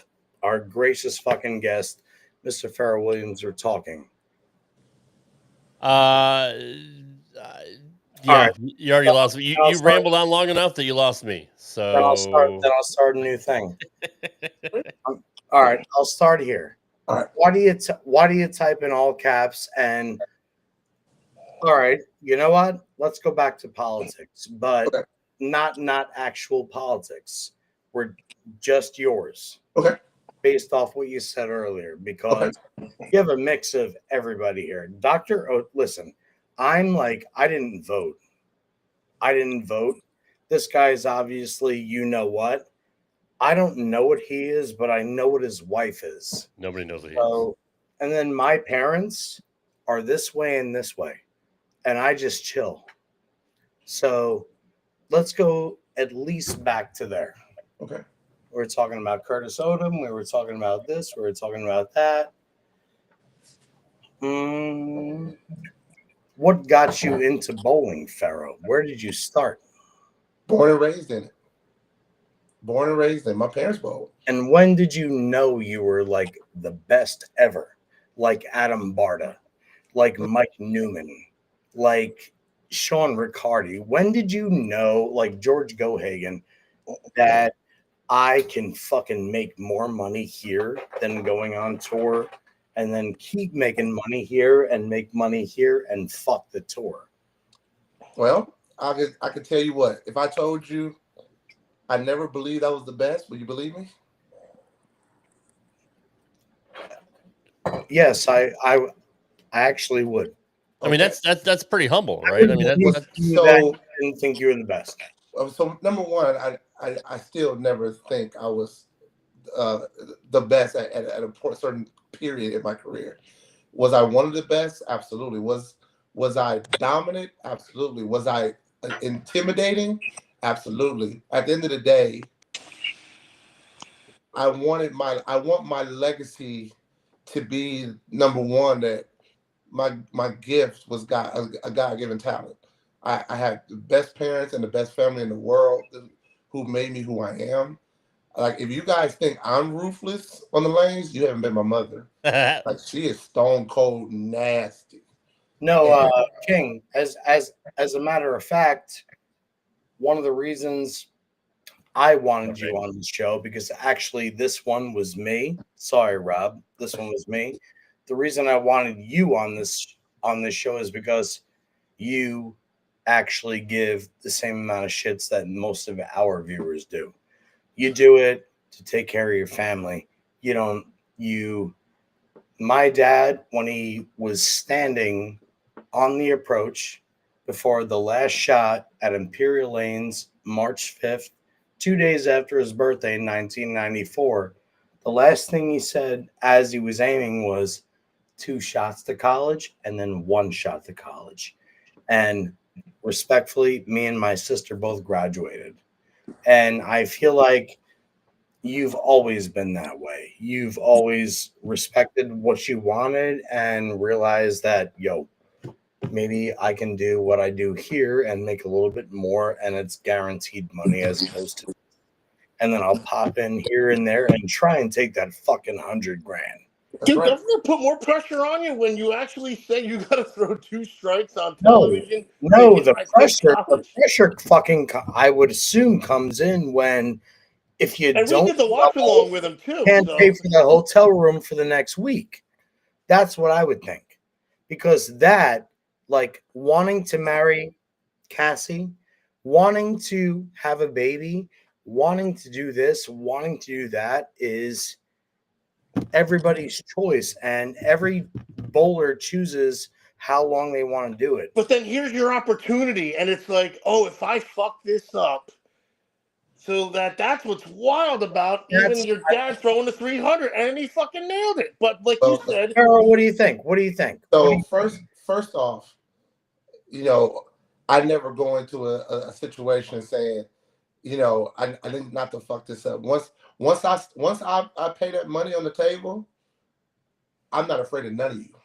D: fucking guest, Mr. Fero Williams, are talking.
H: Yeah,
D: All right.
H: you already lost me. You rambled on long enough that you lost me. So
D: Then I'll start a new thing. All right, I'll start here.
R: All right.
D: Why do you type in all caps? And all right, you know what? Let's go back to politics, but not actual politics. We're just yours.
R: Okay.
D: Based off what you said earlier, because you have a mix of everybody here. Dr. O, listen, I'm like, I didn't vote. This guy is obviously, you know what? I don't know what he is, but I know what his wife is.
H: Nobody knows what he is.
D: And then my parents are this way and this way, and I just chill. So let's go at least back to there.
R: Okay.
D: We were talking about Curtis Odom. We were talking about this. We were talking about that. What got you into bowling, Fero? Where did you start?
R: Born and raised in it. Born and raised in my parents' bowl.
D: And when did you know you were like the best ever? Like Adam Barta, like Mike Newman, like Sean Riccardi. When did you know, like George Gohagan, that I can fucking make more money here than going on tour and then keep making money here and make money here and fuck the tour?
R: Well, I could tell you what. If I told you I never believed I was the best, would you believe me?
D: Yes, I actually would.
H: I mean, that's pretty humble, right? I mean,
D: I didn't think you were the best.
R: So number one, I still never think I was the best at a certain period in my career. Was I one of the best? Absolutely. Was I dominant? Absolutely. Was I intimidating? Absolutely. At the end of the day, I want my legacy to be number one, that my gift was a God-given talent. I had the best parents and the best family in the world who made me who I am. Like, if you guys think I'm ruthless on the lanes, you haven't been my mother. Like, she is stone cold nasty.
D: No, King, as a matter of fact, one of the reasons I wanted you on the show, because actually this one was me. Sorry, Rob. This one was me. The reason I wanted you on this show is because you actually give the same amount of shits that most of our viewers do. You do it to take care of your family. You don't my dad, when he was standing on the approach before the last shot at Imperial Lanes, March 5th, 2 days after his birthday in 1994, the last thing he said as he was aiming was 2 shots to college and then 1 shot to college. And respectfully, me and my sister both graduated. And I feel like you've always been that way. You've always respected what you wanted and realized that, maybe I can do what I do here and make a little bit more, and it's guaranteed money as opposed to, and then I'll pop in here and there and try and take that fucking $100,000.
I: Dude, doesn't it put more pressure on you when you actually say you got to throw 2 strikes on television?
D: No, the pressure fucking, I would assume, comes in when, if you
I: and
D: don't,
I: we did the watch along with him too.
D: Can't pay for the hotel room for the next week. That's what I would think, because that, like, wanting to marry Cassie, wanting to have a baby, wanting to do this, wanting to do that is everybody's choice, and every bowler chooses how long they want to do it.
I: But then here's your opportunity, and it's like, oh, if I fuck this up, so that's what's wild about even your dad throwing the 300, and he fucking nailed it. But like you said,
D: Carol, what do you think?
R: So first off, I never go into a situation saying, I think not to fuck this up. Once I pay that money on the table, I'm not afraid of none of you.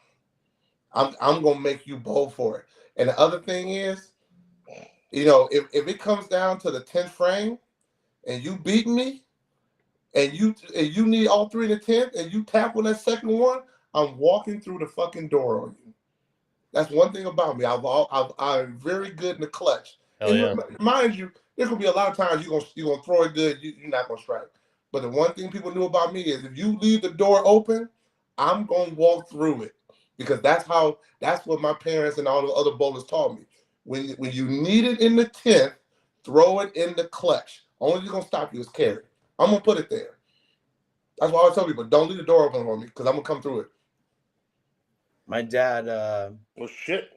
R: I'm gonna make you bowl for it. And the other thing is, if it comes down to the 10th frame and you beat me, and you need all 3 in the 10th, and you tap on that second one, I'm walking through the fucking door on you. That's one thing about me. I'm very good in the clutch.
H: Hell yeah.
R: Mind you, there's gonna be a lot of times you're gonna throw it good, you're not gonna strike. But the one thing people knew about me is, if you leave the door open, I'm gonna walk through it, because that's what my parents and all the other bowlers taught me. When you need it in the 10th, throw it in the clutch. Only thing gonna stop you is carry. I'm gonna put it there. That's why I tell people, don't leave the door open on me, because I'm gonna come through it.
D: My dad.
I: Well, shit.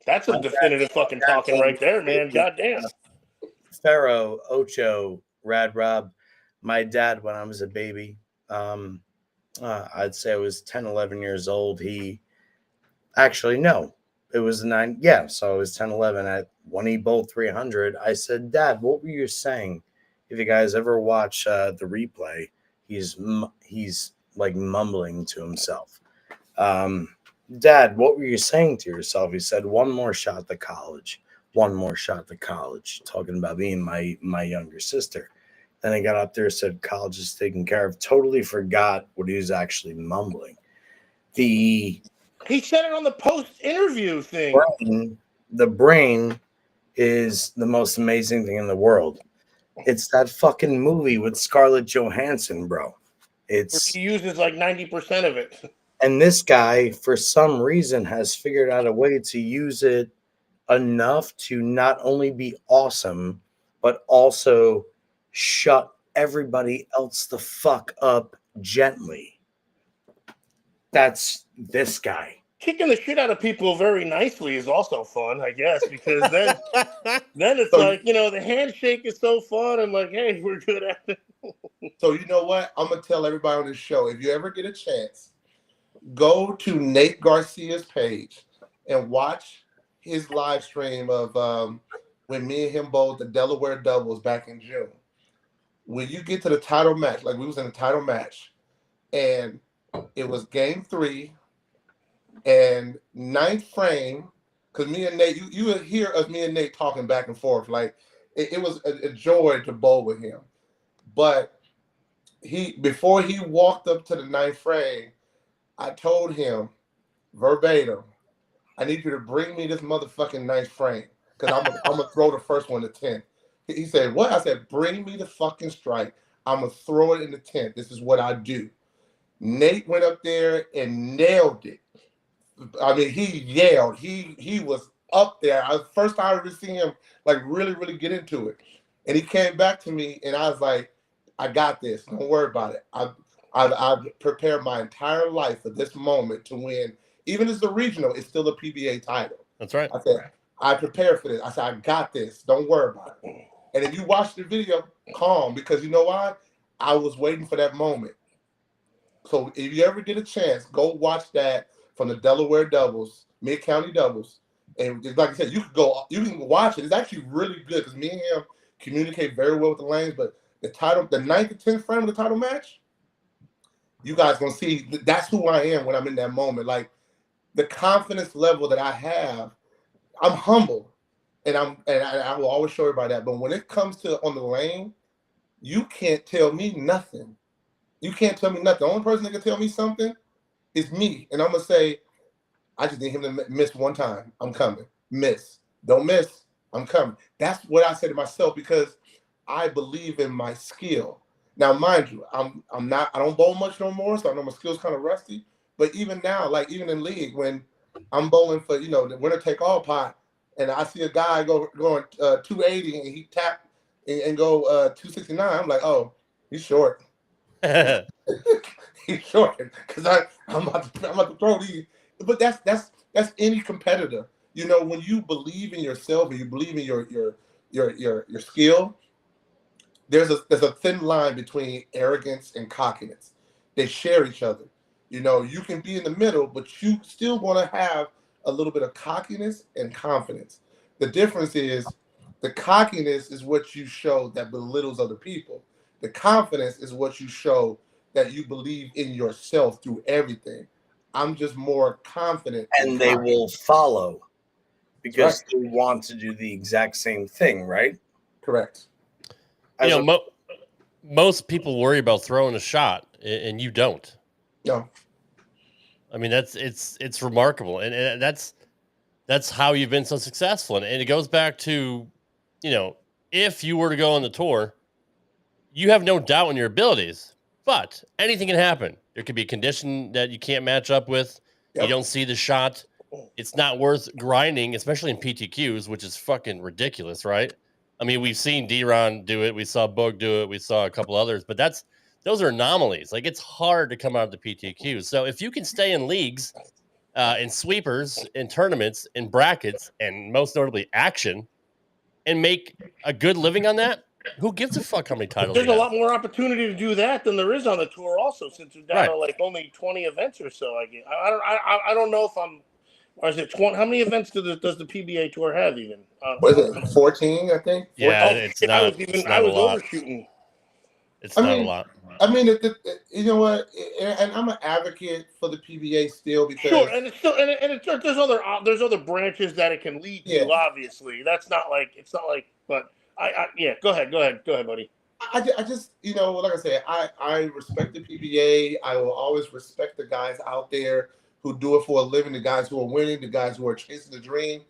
I: That's some definitive fucking talking right there, man. Goddamn.
D: Fero, Ocho, Rad Rob. My dad, when I was a baby, I'd say I was 10, 11 years old. It was 9. Yeah, so I was 10, 11. When he bowled 300, I said, Dad, what were you saying? If you guys ever watch the replay, he's like mumbling to himself. Dad, what were you saying to yourself? He said, 1 more shot to college, 1 more shot to college, talking about me and my younger sister. Then I got up there and said, college is taken care of. Totally forgot what he was actually mumbling.
I: He said it on the post-interview thing.
D: The brain is the most amazing thing in the world. It's that fucking movie with Scarlett Johansson, bro.
I: He uses like 90% of it.
D: And this guy, for some reason, has figured out a way to use it enough to not only be awesome, but also shut everybody else the fuck up gently. That's this guy.
I: Kicking the shit out of people very nicely is also fun, I guess, because then it's like, the handshake is so fun, and like, hey, we're good at it.
R: So you know what? I'm going to tell everybody on this show, if you ever get a chance, go to Nate Garcia's page and watch his live stream of when me and him bowled the Delaware doubles back in June. when you get to the title match, like we was in a title match, and it was game 3 and 9th frame, because me and Nate, you would hear us, me and Nate talking back and forth. Like it was a joy to bowl with him. But before he walked up to the 9th frame, I told him verbatim, I need you to bring me this motherfucking 9th frame, because I'm gonna throw the first one to 10th. He said, what? I said, bring me the fucking strike. I'm going to throw it in the 10th. This is what I do. Nate went up there and nailed it. I mean, he yelled. He was up there. First time I ever seen him like really, really get into it. And he came back to me and I was like, I got this. Don't worry about it. I've prepared my entire life for this moment to win. Even as the regional, it's still a PBA title.
H: That's right.
R: I said, I prepared for this. I said, I got this. Don't worry about it. And if you watch the video, calm, because you know why? I was waiting for that moment. So if you ever get a chance, go watch that from the Delaware doubles, Mid-County doubles. And like I said, you can watch it. It's actually really good because me and him communicate very well with the lanes. But the 9th and 10th frame of the title match, you guys gonna see that's who I am when I'm in that moment. Like the confidence level that I have, I'm humble. And I will always show everybody that. But when it comes to on the lane, you can't tell me nothing. You can't tell me nothing. The only person that can tell me something is me. And I'm going to say, I just need him to miss one time. I'm coming. Miss. Don't miss. I'm coming. That's what I say to myself because I believe in my skill. Now, mind you, I don't bowl much no more, so I know my skill's kind of rusty. But even now, like even in league, when I'm bowling for, the winner take all pot, and I see a guy going 280 and he tap and go 269. I'm like, oh, he's short. He's short because I'm about to throw these. But that's any competitor. When you believe in yourself and you believe in your skill, there's a thin line between arrogance and cockiness. They share each other. You can be in the middle, but you still want to have a little bit of cockiness and confidence. The difference is the cockiness is what you show that belittles other people. The confidence is what you show that you believe in yourself through everything. I'm just more confident.
D: And they will follow because they want to do the exact same thing, right?
R: Correct.
H: Most people worry about throwing a shot and you don't.
R: No.
H: I mean, it's remarkable. And that's how you've been so successful. And it goes back to, if you were to go on the tour, you have no doubt in your abilities, but anything can happen. There could be a condition that you can't match up with. Yep. You don't see the shot. It's not worth grinding, especially in PTQs, which is fucking ridiculous, right? I mean, we've seen D-Ron do it. We saw Boog do it. We saw a couple others, but those are anomalies. Like, it's hard to come out of the PTQs. So if you can stay in leagues, in sweepers, in tournaments, in brackets, and most notably action, and make a good living on that, who gives a fuck how many titles?
I: There's a lot more opportunity to do that than there is on the tour, also, since we're down to like only 20 events or so. I don't know if I'm. Or is it 20? How many events does the PBA tour have even?
R: What is it? 14, I think. 14?
H: Yeah, it's not.
I: I was overshooting.
H: It's not a lot.
R: I mean, you know what? And I'm an advocate for the PBA still because
I: and it's still there's other branches that it can lead to. Obviously, it's not like. But go ahead, buddy.
R: I just like I said, I respect the PBA. I will always respect the guys out there who do it for a living, the guys who are winning, the guys who are chasing the dream.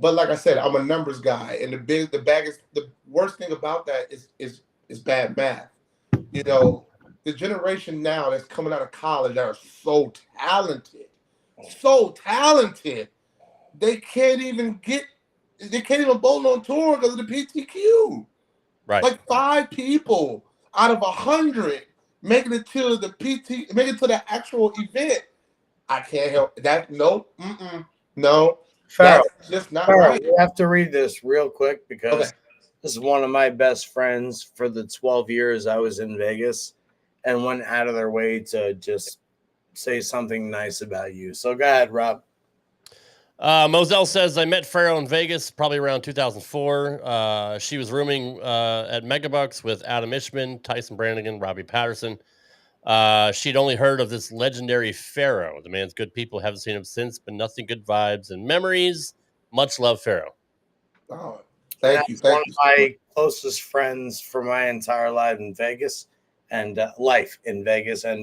R: But like I said, I'm a numbers guy, and the worst thing about that is bad math. The generation now that's coming out of college that are so talented, they can't even bowl on tour because of the PTQ.
H: Right.
R: Like 5 people out of 100 making it to the actual event. I can't help that. No.
D: Fero,
R: that's just not right.
D: You have to read this real quick because this is one of my best friends for the 12 years I was in Vegas and went out of their way to just say something nice about you. So go ahead, Rob.
H: Moselle says, I met Fero in Vegas probably around 2004. She was rooming at Megabucks with Adam Ishman, Tyson Brannigan, Robbie Patterson. She'd only heard of this legendary Fero. The man's good people. Haven't seen him since, but nothing but vibes and memories. Much love, Fero.
R: Oh,
D: That's
R: thank
D: one
R: you.
D: of my closest friends for my entire life in Vegas and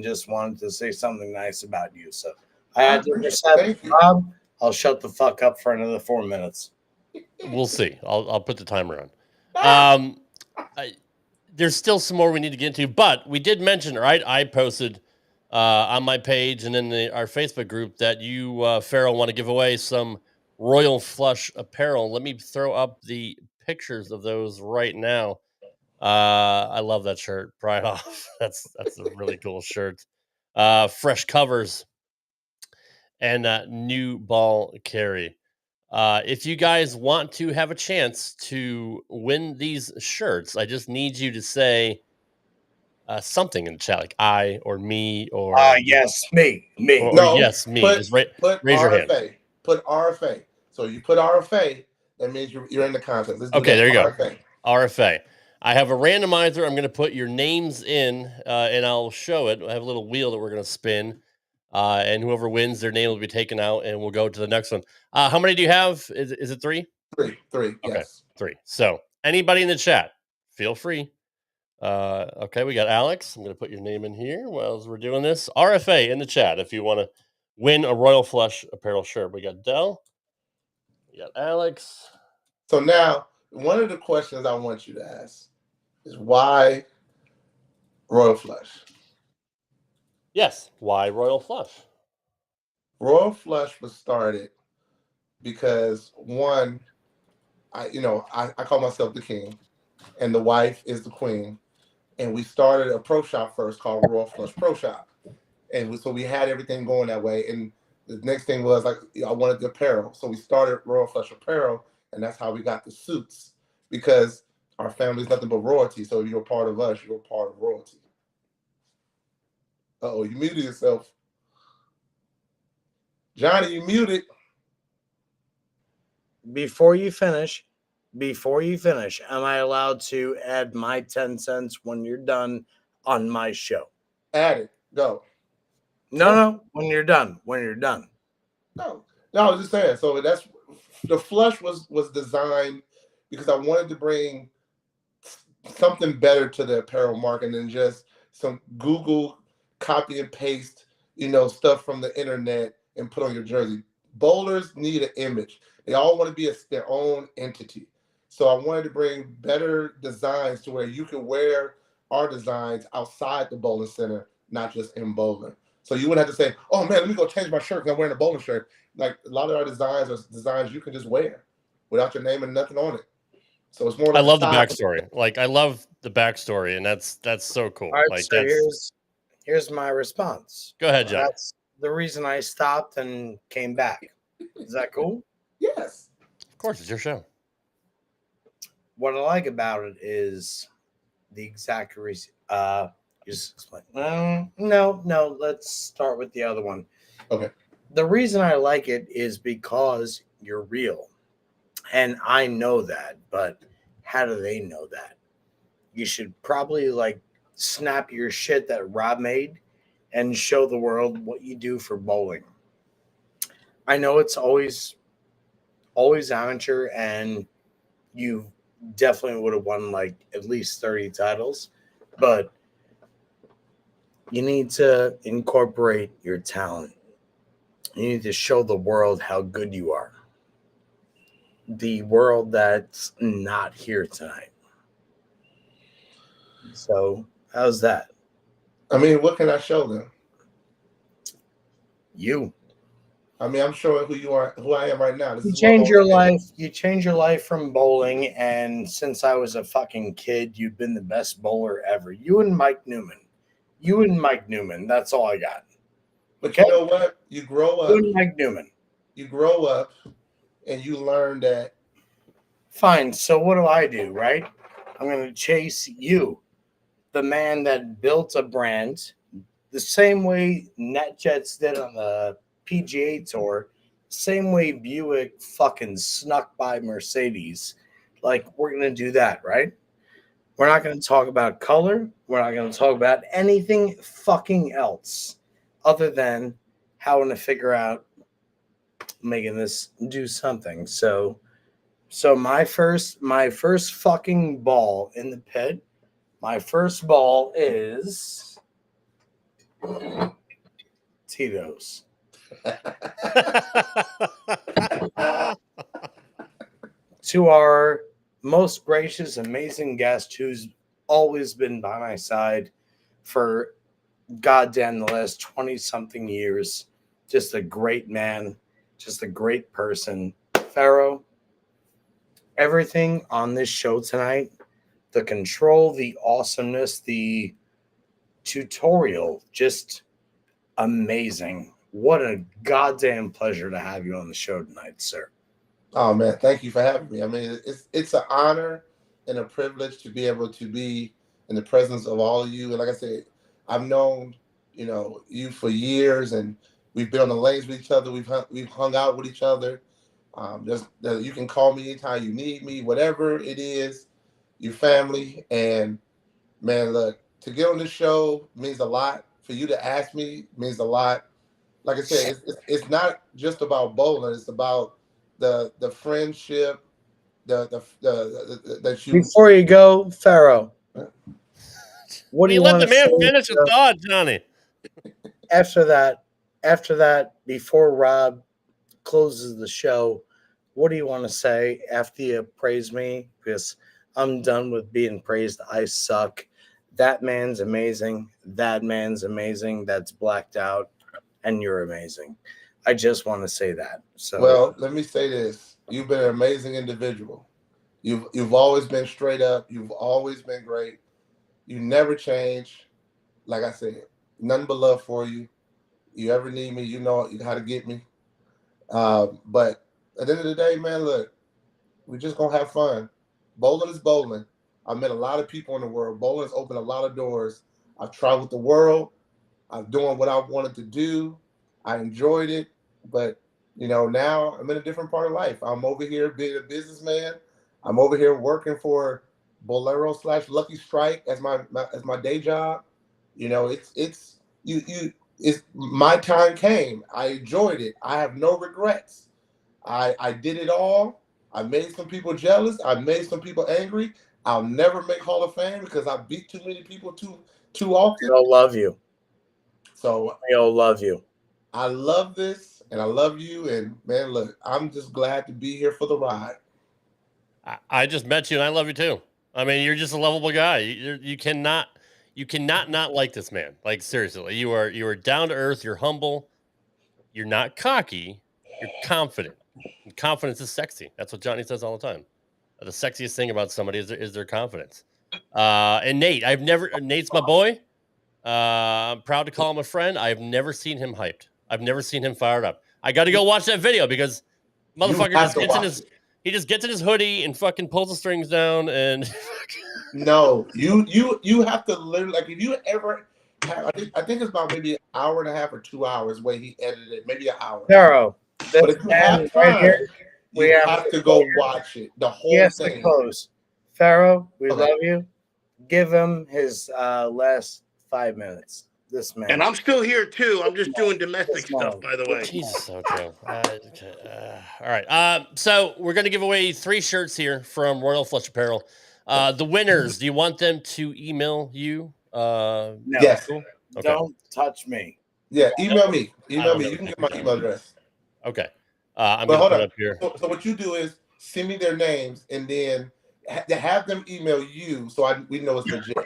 D: just wanted to say something nice about you. So I had to just say, Rob, I'll shut the fuck up for another 4 minutes.
H: We'll see. I'll put the timer on. There's still some more we need to get into, but we did mention, right? I posted on my page and in our Facebook group that you, Fero, want to give away some Royal Flush apparel. Let me throw up the pictures of those right now. I love that shirt. Pride off. That's a really cool shirt. Fresh covers and new ball carry. If you guys want to have a chance to win these shirts, I just need you to say something in the chat, like I or me or
D: yes, me.
H: Or yes, me. Just
R: put
H: raise your hand.
R: RFA. Put RFA. So you put RFA, that means you're in the contest. Let's do
H: Okay,
R: that.
H: there you
R: RFA.
H: go. RFA. I have a randomizer. I'm going to put your names in, and I'll show it. I have a little wheel that we're going to spin, and whoever wins, their name will be taken out, and we'll go to the next one. How many do you have? Is it three?
R: Three.
H: Okay,
R: Yes.
H: 3. So anybody in the chat, feel free. Okay, we got Alex. I'm going to put your name in here while we're doing this. RFA in the chat if you want to win a Royal Flush apparel shirt. We got Dell. We got Alex.
R: So now, one of the questions I want you to ask is why Royal Flush?
H: Yes, why Royal Flush?
R: Royal Flush was started because one, I call myself the king, and the wife is the queen, and we started a pro shop first called Royal Flush Pro Shop, and so we had everything going that way. And the next thing was I wanted the apparel, so we started Royal Flush Apparel, and that's how we got the suits, because our family's nothing but royalty. So if you're a part of us, you're a part of royalty. Uh-oh, you muted yourself. Johnny, you muted.
D: Before you finish, am I allowed to add my 10 cents when you're done on my show?
R: Add it. Go.
D: No, when you're done.
R: No, I was just saying. So that's the Flush was designed because I wanted to bring something better to the apparel market than just some Google copy and paste, stuff from the internet and put on your jersey. Bowlers need an image. They all want to be their own entity. So I wanted to bring better designs to where you can wear our designs outside the bowling center, not just in bowling. So you wouldn't have to say, oh man, let me go change my shirt because I'm wearing a bowling shirt. Like a lot of our designs are designs you can just wear without your name and nothing on it. So it's more like
H: I love the backstory. I love the backstory, and that's so cool.
D: All right, so here's my response.
H: Go ahead, John.
D: That's the reason I stopped and came back. Is that cool?
R: Yes.
H: Of course, it's your show.
D: What I like about it is the exact reason. Just explain. No. Let's start with the other one.
R: Okay.
D: The reason I like it is because you're real, and I know that. But how do they know that? You should probably snap your shit that Rob made and show the world what you do for bowling. I know it's always amateur, and you definitely would have won at least 30 titles, but you need to incorporate your talent. You need to show the world how good you are. The world that's not here tonight. So, how's that?
R: I mean, what can I show them?
D: You.
R: I mean, I'm showing who I am right now.
D: You change your life. You change your life from bowling, and since I was a fucking kid, you've been the best bowler ever. You and Mike Newman. That's all I got.
R: But okay? You know what? You grow up.
D: You and Mike Newman.
R: You grow up, and you learn that.
D: Fine. So what do? Right? I'm going to chase you, the man that built a brand, the same way NetJets did on the PGA Tour, Same way Buick fucking snuck by Mercedes. Like, we're going to do that, right? We're not going to talk about color. We're not going to talk about anything fucking else other than how to figure out making this do something. So my first fucking ball in the pit, my first ball is Tito's. To our most gracious, amazing guest who's always been by my side for goddamn the last 20-something years. Just a great man, just a great person. Fero, everything on this show tonight, the control, the awesomeness, the tutorial, just amazing. What a goddamn pleasure to have you on the show tonight, sir.
R: Oh man, thank you for having me. I mean, it's an honor and a privilege to be able to be in the presence of all of you. And like I said, I've known you for years, and we've been on the lanes with each other. We've hung out with each other. You can call me anytime you need me, whatever it is. Your family, and man, look, to get on this show means a lot. For you to ask me means a lot. Like I said, it's not just about bowling. It's about the friendship, that you.
D: Before you go, Fero, what do you want to say?
H: Let the man finish his thought, Johnny.
D: After that, before Rob closes the show, what do you want to say after you praise me? Because I'm done with being praised. I suck. That man's amazing. That man's amazing. That's blacked out, and you're amazing. I just want to say that. So,
R: well, let me say this: you've been an amazing individual. You've always been straight up. You've always been great. You never change. Like I said, nothing but love for you. You ever need me, you know how to get me. But at the end of the day, man, look, we're just gonna have fun. Bowling is bowling. I've met a lot of people in the world. Bowling has opened a lot of doors. I've traveled the world. I'm doing what I wanted to do. I enjoyed it. But, now I'm in a different part of life. I'm over here being a businessman. I'm over here working for Bolero/Lucky Strike as my day job. It's my time came. I enjoyed it. I have no regrets. I did it all. I made some people jealous. I made some people angry. I'll never make Hall of Fame because I beat too many people too often.
D: They'll love you.
R: So
D: they'll love you.
R: I love this, and I love you. And man, look, I'm just glad to be here for the ride.
H: I just met you, and I love you too. I mean, you're just a lovable guy. You cannot not like this man. Like, seriously, you are down to earth. You're humble. You're not cocky. You're confident. And confidence is sexy. That's what Johnny says all the time. The sexiest thing about somebody is their confidence. And Nate, Nate's my boy. I'm proud to call him a friend. I've never seen him hyped. I've never seen him fired up. I got to go watch that video because motherfucker just gets in his hoodie and fucking pulls the strings down and.
R: No, you have to literally, like, if you ever have, I think it's about maybe an hour and a half or 2 hours where he edited it, maybe an hour.
D: Fero,
R: but if you have time,
D: right here, we
R: have to go watch it. The whole
D: yes,
R: thing.
D: To close. Fero, we love you. Give him his last 5 minutes. This man.
I: And I'm still here too. I'm just doing domestic stuff, by the way.
H: Jesus, Ocho. All right. So we're going to give away 3 shirts here from Royal Flush Apparel. The winners, do you want them to email you?
D: No.
R: Yes.
H: Cool? Okay.
D: Don't touch me.
R: Yeah, email me. Email me. You can get my email address.
H: Okay. I'm going to put it up here.
R: So what you do is send me their names and then have them email you so we know it's legit.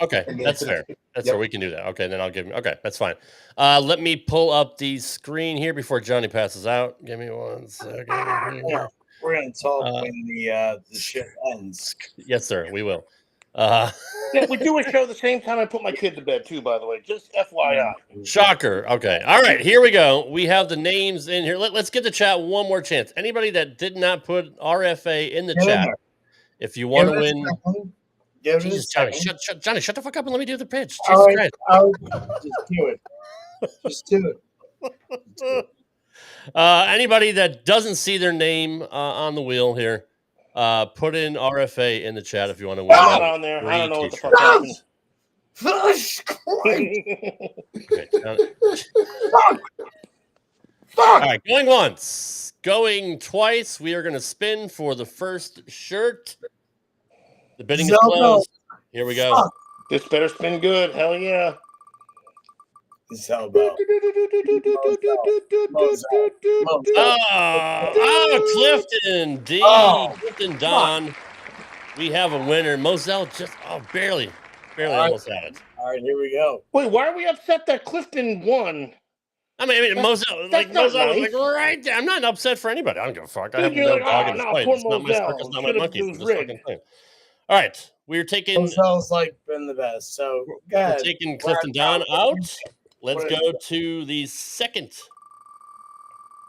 H: Okay, that's fair. That's fair. We can do that. Okay, then I'll give him. Okay, that's fine. Let me pull up the screen here before Johnny passes out. Give me 1 second.
D: We're going to talk when the shit ends.
H: Yes, sir. We will.
I: Yeah, we do a show the same time I put my kid to bed too, by the way. Just FYI.
H: Shocker. Okay. All right. Here we go. We have the names in here. Let's give the chat one more chance. Anybody that did not put RFA in the chat, if you want to win. Jesus, Johnny, shut the fuck up and let me do the pitch. Jesus Christ.
D: Just do it. Just do it.
H: Anybody that doesn't see their name on the wheel here, put in RFA in the chat if you want to win.
I: I'm not on there. I don't know what the fuck happened.
H: All right, going once, going twice. We are going to spin for the first shirt. The bidding is closed. Here we go.
I: This better spin good. Hell yeah.
D: Zelbo.
H: Clifton D. Clifton Don. We have a winner. Moselle just barely almost had it.
D: All right, here we go.
I: Wait, why are we upset that Clifton won?
H: I mean, Moselle, was like right there. I'm not upset for anybody. I don't give a fuck. I have no dog in this fight. It's not my circus, not my monkey. It's this fucking thing. All right, we're taking.
D: Moselle's like been the best. So
H: we're taking Clifton Don out. Let's go to the second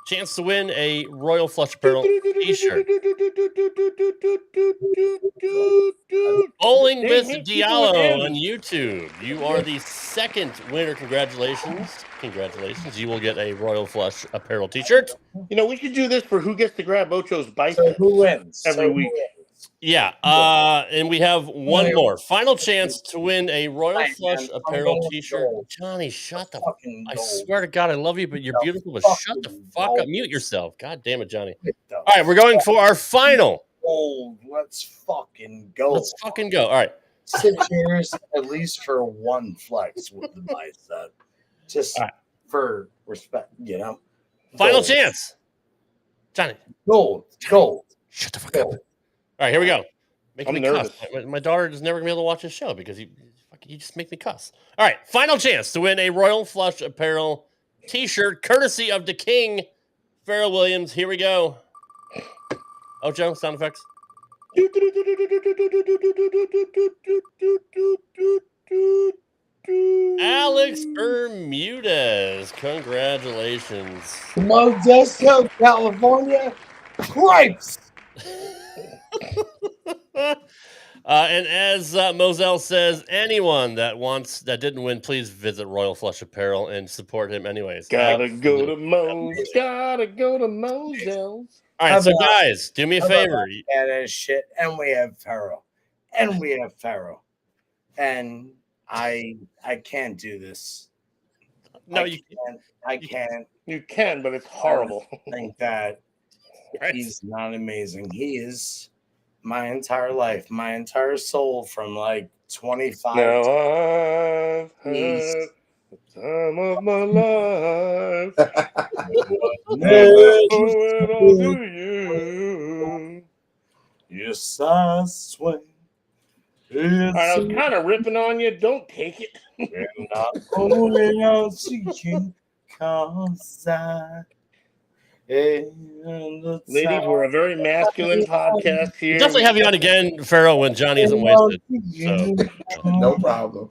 H: chance to win a Royal Flush Apparel t-shirt. Bowling with Diallo on YouTube. You are the second winner. Congratulations. You will get a Royal Flush Apparel t-shirt.
I: You know, we should do this for who gets to grab Ocho's bicep.
D: So who wins?
I: Every week.
H: Yeah, and we have one more. Final chance to win a Royal Flush Apparel t-shirt. Johnny, shut the fuck up. I swear to God, I love you, but you're beautiful, but shut the fuck up. Mute yourself. God damn it, Johnny. All right, we're going for our final.
D: Let's fucking go.
H: Let's fucking go. All right.
D: 6 years at least for one flex with the bicep. Just for respect, you know.
H: Final chance. Johnny.
D: Gold.
H: Shut the fuck up. All right, here we go. Make me
I: nervous.
H: cuss. My daughter is never going to be able to watch this show because you just make me cuss. All right, final chance to win a Royal Flush Apparel t-shirt courtesy of the King Fero Williams. Here we go. Ocho, sound effects. Alex Bermudez. Congratulations.
D: Modesto, California. Cripes.
H: And as Moselle says, anyone that didn't win, please visit Royal Flush Apparel and support him anyways.
I: Gotta go to Moselle's.
H: All right, so guys, do me a favor.
D: Yeah, that shit. And we have Fero. And I can't do this.
H: No,
D: I can't.
I: You can, but it's horrible.
D: I think that he's not amazing. He is my entire life, my entire soul from like 25.
I: Now I've had the time of my life. It all to you.
D: Yes, I swear.
I: I was kind of ripping on you. Don't take it.
D: And I'm going out to you cause
I: Ladies, we're a very masculine podcast here.
H: Definitely have you on again, Fero, when Johnny isn't wasted. So.
R: No problem.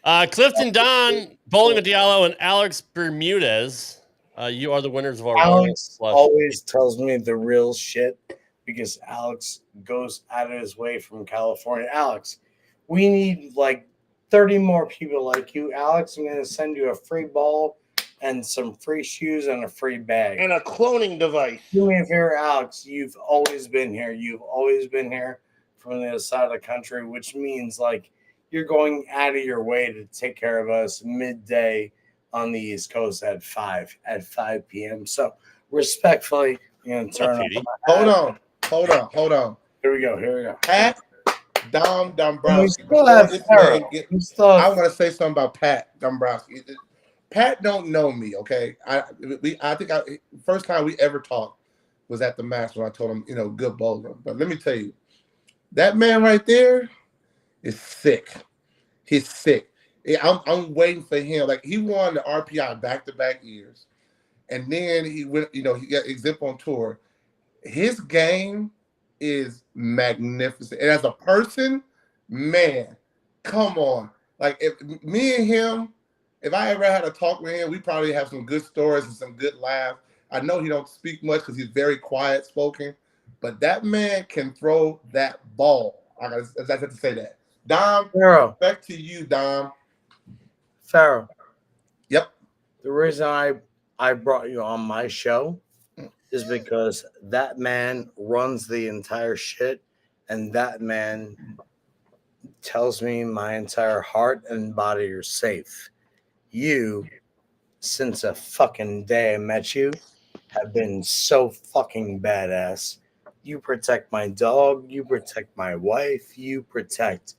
H: Clifton Don, Bowling with Diallo, and Alex Bermudez. You are the winners of our
D: Alex always tells me the real shit because Alex goes out of his way from California. Alex, we need like 30 more people like you. Alex, I'm going to send you a free ball and some free shoes and a free bag.
I: And a cloning device.
D: Do me a favor, Alex. You've always been here. You've always been here from the other side of the country, which means like you're going out of your way to take care of us midday on the East Coast at 5 p.m. So respectfully, you're going to turn up.
R: Hold on.
D: Here we go.
R: Pat Dombrowski. I want to say something about Pat Dombrowski. Pat don't know me, okay? I think first time we ever talked was at the match when I told him, good bowler. But let me tell you, that man right there is sick. He's sick. I'm waiting for him. Like, he won the RPI back-to-back years. And then he went, he got Exip on tour. His game is magnificent. And as a person, man, come on. Like, if me and him, if I ever had a talk with him, we probably have some good stories and some good laughs. I know he don't speak much because he's very quiet spoken, but that man can throw that ball. I have to say that. Dom,
D: Fero.
R: back to you, Dom.
D: Fero.
R: Yep.
D: The reason I brought you on my show is because that man runs the entire shit, and that man tells me my entire heart and body are safe. You, since a fucking day I met you, have been so fucking badass. You protect my dog, you protect my wife, you protect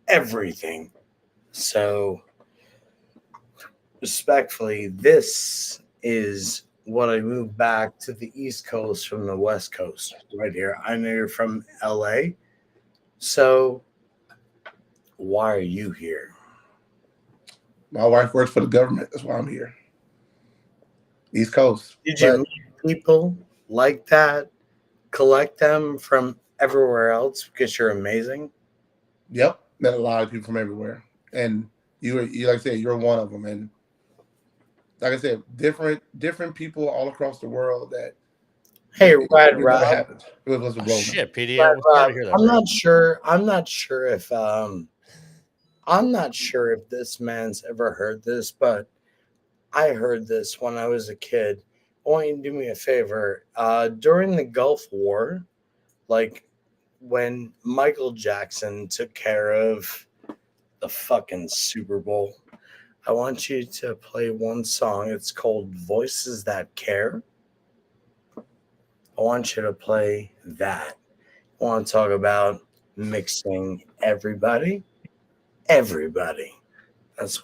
D: everything. So, respectfully, this is what I moved back to the East Coast from the West Coast right here. I know you're from LA. So, why are you here?
R: My wife works for the government. That's why I'm here. East Coast.
D: Did you meet people like that? Collect them from everywhere else because you're amazing?
R: Yep. Met a lot of people from everywhere. And you like I said, you're one of them. And like I said, different people all across the world that
D: Hey, Rad Rob.
R: It was a blow.
H: Shit, PD.
D: I'm not sure. I'm not sure if this man's ever heard this, but I heard this when I was a kid. I want you to do me a favor. During the Gulf War, like when Michael Jackson took care of the fucking Super Bowl, I want you to play one song. It's called Voices That Care. I want you to play that. I want to talk about mixing everybody. That's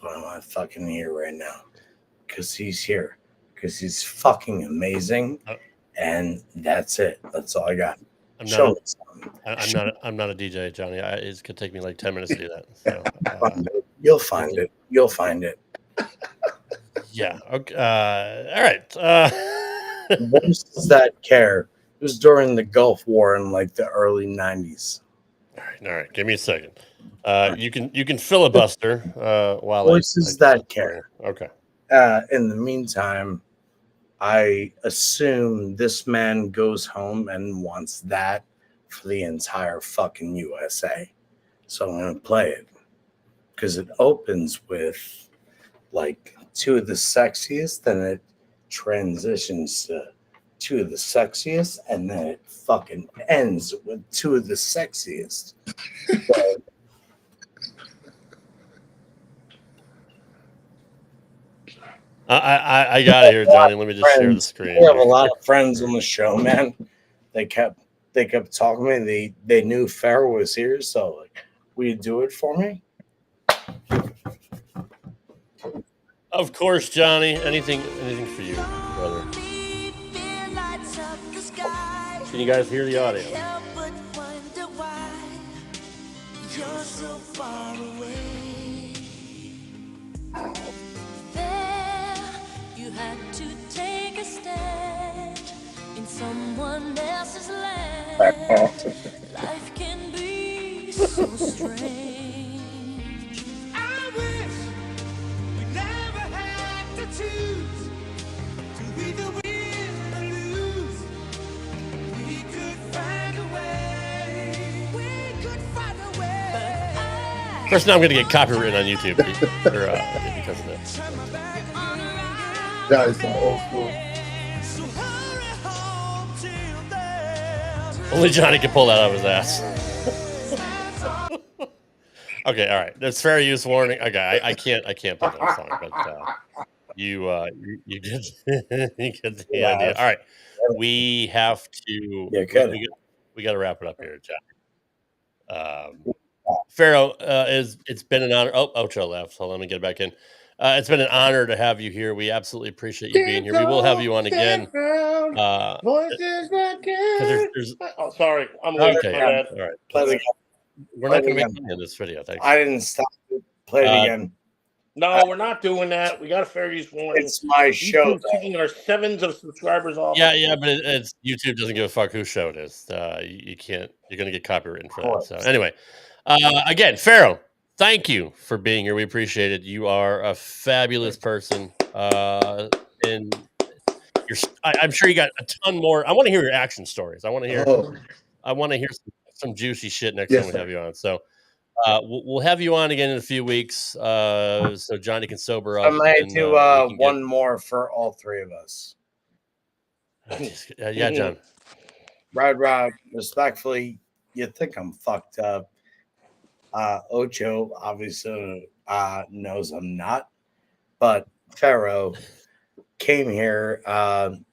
D: what I want to fucking hear right now. Because he's here. Because he's fucking amazing. And that's it. That's all I got.
H: I'm not a DJ, Johnny. It's gonna take me like 10 minutes to do that. So
D: you'll find it. You'll find it.
H: Yeah. Okay. All right.
D: Voices That Care. It was during the Gulf War in like the early 90s.
H: All right. Give me a second. You can filibuster while
D: Voices That Care.
H: Okay.
D: In the meantime, I assume this man goes home and wants that for the entire fucking USA. So I'm going to play it because it opens with like two of the sexiest, then it transitions to two of the sexiest, and then it fucking ends with two of the sexiest. So,
H: I got it here, Johnny. Let me just share the screen.
D: We have a lot of friends on the show, man. They kept talking to me. They knew Fero was here, so like, will you do it for me?
H: Of course, Johnny. Anything for you, brother. Can you guys hear the audio?
S: You're so far away. You had to take a stand in someone else's land. Life can be so strange. I wish we never had to choose to either win or lose. We could find a way. We could find a way.
H: Of course, now I'm going to get copywritten on YouTube because of that.
R: That is so old school.
H: Only Johnny can pull that out of his ass. Okay, all right. That's fair use warning. Okay, I can't play that song, but you get you get the idea. All right, we have to. We got to wrap it up here, Johnny. Fero, it's been an honor. Oh, Ocho left, so let me get back in. It's been an honor to have you here. We absolutely appreciate you being here. We will have you on again.
I: Voices that care. Oh, sorry. I'm late.
H: Okay.
I: All
H: right.
D: Play it again.
H: We're not going to make money in this video. Thanks.
D: I didn't stop it. Play it again.
I: No, we're not doing that. We got a fair use warning.
D: It's my show.
I: Taking our sevens of subscribers off.
H: Yeah, but it's YouTube doesn't give a fuck whose show it is. You can't. You're going to get copywritten for that. So anyway, again, Fero, thank you for being here. We appreciate it. You are a fabulous person, and I'm sure you got a ton more. I want to hear your action stories. I want to hear. I want to hear some juicy shit next time we have you on. So, We'll have you on again in a few weeks, so Johnny can sober up.
D: I might
H: and,
D: do
H: we can
D: one more for all three of us.
H: Yeah, John.
D: Rad Rob, respectfully, you think I'm fucked up. Ocho obviously knows I'm not, but Fero came here.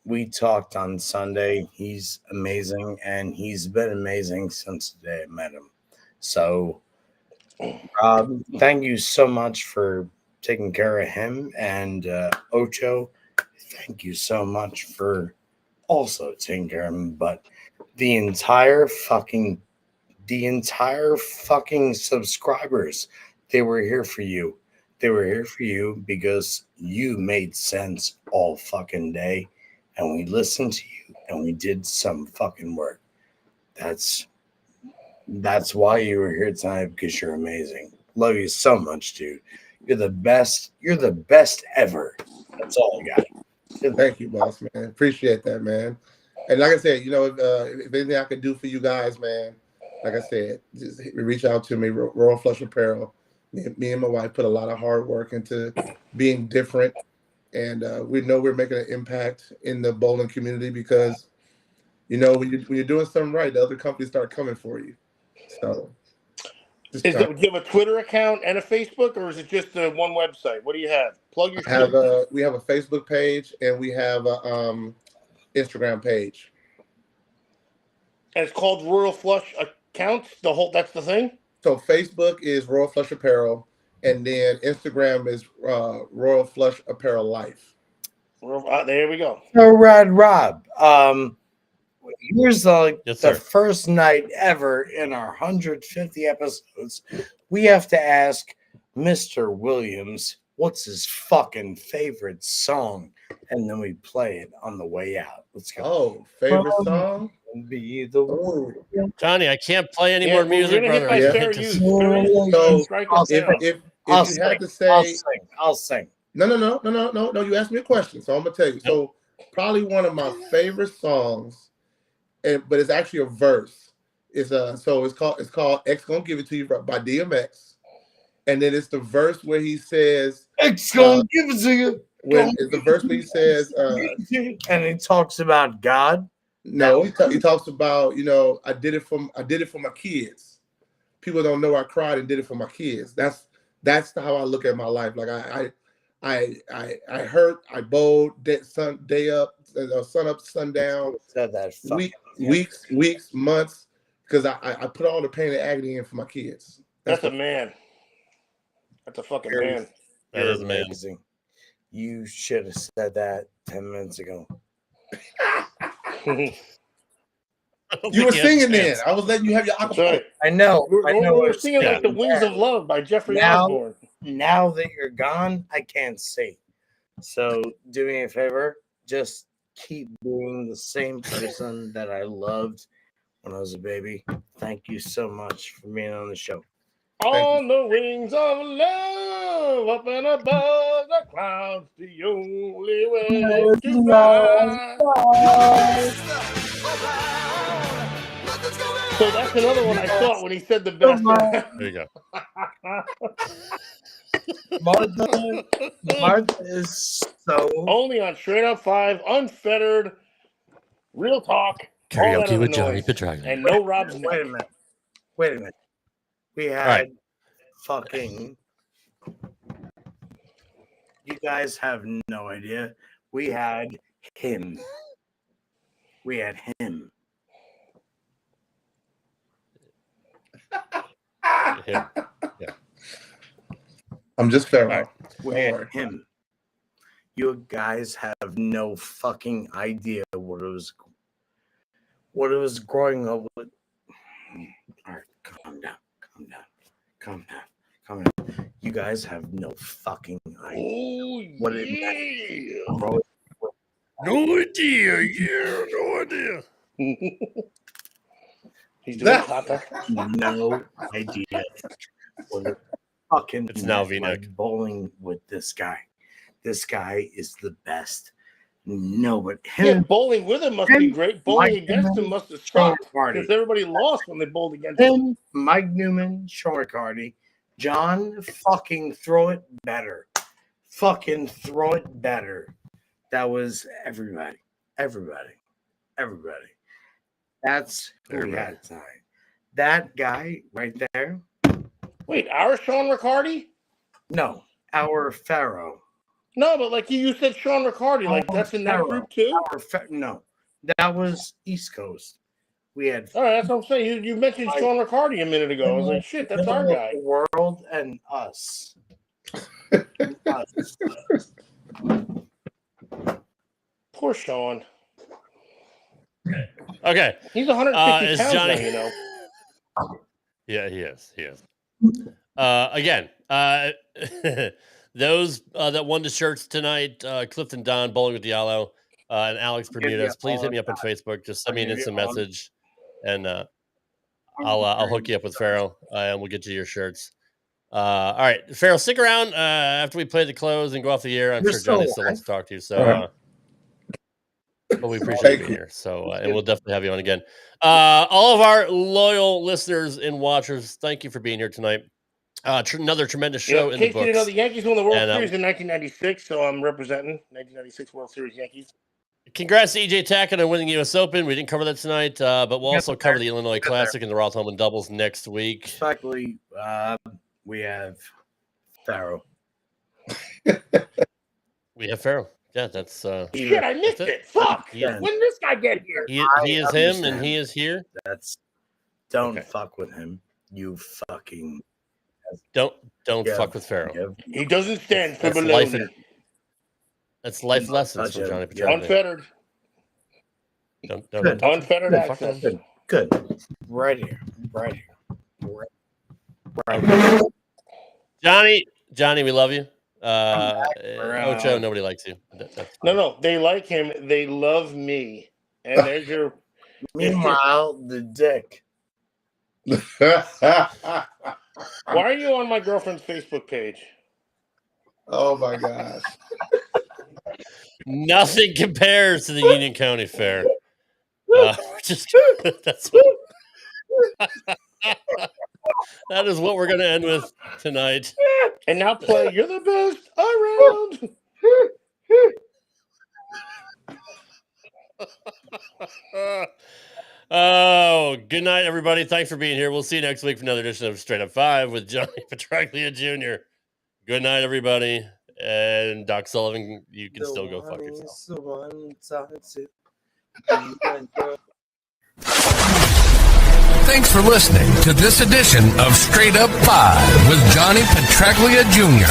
D: We talked on Sunday. He's amazing, and he's been amazing since the day I met him. So, Rob, thank you so much for taking care of him. And Ocho, thank you so much for also taking care of him. But the entire fucking subscribers, they were here for you. They were here for you because you made sense all fucking day, and we listened to you, and we did some fucking work. That's why you were here tonight, because you're amazing. Love you so much, dude. You're the best. You're the best ever. That's all I got.
R: Thank you, boss, man. Appreciate that, man. And like I said, if anything I can do for you guys, man, like I said, just reach out to me, Royal Flush Apparel. Me and my wife put a lot of hard work into being different, and we know we're making an impact in the bowling community because, when you're doing something right, the other companies start coming for you. So,
I: do you have a Twitter account and a Facebook, or is it just one website? What do you have? Plug your shit.
R: We have a Facebook page and we have a Instagram page.
I: And it's called Royal Flush Accounts. That's the thing.
R: So Facebook is Royal Flush Apparel, and then Instagram is Royal Flush Apparel Life.
I: There we go.
D: So, Rad Rob, here's the first night ever in our 150 episodes. We have to ask Mr. Williams what's his fucking favorite song, and then we play it on the way out. Let's go.
R: Oh, favorite song?
D: Be the
H: Johnny, I can't play any more music, brother.
R: So if you had to say,
D: I'll sing.
R: No. You asked me a question, so I'm gonna tell you. So probably one of my favorite songs, but it's actually a verse. It's called X Gonna Give It To You by DMX, and then it's the verse where he says
D: X Gonna Give It To You.
R: It's the verse where he says,
D: and he talks about God.
R: No, he talks about, I did it for my kids. People don't know I cried and did it for my kids. That's how I look at my life. Like I hurt, I bowled day up, sun up, sundown, weeks, months, because I put all the pain and agony in for my kids.
I: That's a man. That's a fucking man.
H: That is
D: amazing. You should have said that 10 minutes ago.
R: You were singing then. I was letting you have your acapella.
D: I know.
I: We're singing like The Wings of Love by Jeffrey Osborne.
D: Now that you're gone, I can't sing. So do me a favor. Just keep being the same person that I loved when I was a baby. Thank you so much for being on the show.
I: On the wings of love, up and above the clouds, the only way to fly. So that's another one I thought when he said the best.
H: There you go.
D: Martha is so
I: only on Straight Up 5, unfettered, real talk.
H: Karaoke with Johnny Petraglia.
I: And no Rob's neck.
D: Wait a minute. We had fucking. You guys have no idea. We had him.
H: Yeah.
R: I'm just Fero.
D: We had him. You guys have no fucking idea what it was growing up with. All right, calm down. You guys have no fucking idea what it meant.
H: No idea.
I: He's doing Papa.
D: No idea what it fucking
H: it's now V-neck.
D: bowling with this guy. This guy is the best. No, but
I: Yeah,
D: him,
I: bowling with him must be great. Bowling against him must have sucked
D: Hardy.
I: because everybody lost when they bowled against him.
D: Him, Mike Newman, Sean Riccardi, John, fucking throw it better. Fucking throw it better. That was everybody. That's who we had tonight. That guy right there.
I: Wait, our Sean Riccardi?
D: No, our Fero.
I: No, but like you said, Sean Riccardi, like that's in that group too.
D: No, that was East Coast. We had.
I: All right, that's what I'm saying. You mentioned Sean Riccardi a minute ago. I was like, shit, that's our guy.
D: The world and us.
I: Poor Sean.
H: Okay.
I: He's 150
H: is
I: pounds
H: Johnny...
I: now, you know.
H: Yeah, he is. Again, those that won the shirts tonight, Clifton Don, Bowling with Diallo, and Alex Bermudez, please hit me up on Facebook. Just send me an instant message, and I'll hook you up with Fero, and we'll get you your shirts. All right, Fero, stick around after we play the close and go off the air. I'm sure Johnny still wants to talk to you. So, but we appreciate you being here. So, and we'll definitely have you on again. All of our loyal listeners and watchers, thank you for being here tonight. Another tremendous show in the books.
I: You know, the Yankees won the World Series in 1996, so I'm representing 1996 World Series Yankees.
H: Congrats to EJ Tackett on winning the U.S. Open. We didn't cover that tonight, but we'll also cover the Illinois Classic and the Roth Home and Doubles next week.
D: Respectfully, we have Fero.
H: We have Fero. Yeah, that's
I: shit. I missed it. Fuck. When did this guy get here?
H: He is him, and he is here.
D: Don't fuck with him. You fucking
H: don't fuck with Fero.
I: He doesn't stand for baloney.
H: That's life lessons from Johnny Petraglia.
I: Unfettered.
H: Don't
I: unfettered access.
D: Good. Right here.
H: Johnny, we love you. Ocho, nobody likes you.
I: No, they like him. They love me. And there's your.
D: Meanwhile, the dick.
I: Why are you on my girlfriend's Facebook page?
R: Oh my gosh.
H: Nothing compares to the Union County Fair. That is what we're going to end with tonight.
I: And now play You're the Best Around.
H: Oh, good night, everybody. Thanks for being here. We'll see you next week for another edition of Straight Up 5 with Johnny Petraglia Jr. Good night, everybody. And Doc Sullivan, you can still go fuck yourself.
A: Thanks for listening to this edition of Straight Up 5 with Johnny Petraglia Jr.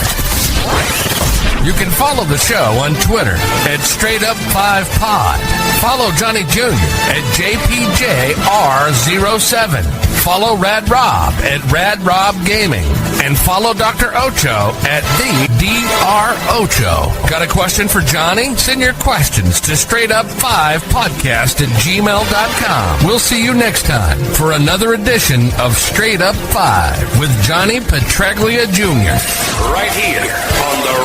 A: You can follow the show on Twitter at Straight Up 5 Pod. Follow Johnny Jr. at JPJR07. Follow Rad Rob at Rad Rob Gaming. And follow Dr. Ocho at the Dr. Ocho. Got a question for Johnny? Send your questions to straightup5podcast@gmail.com. We'll see you next time for another edition of Straight Up 5 with Johnny Petraglia Jr. Right here on the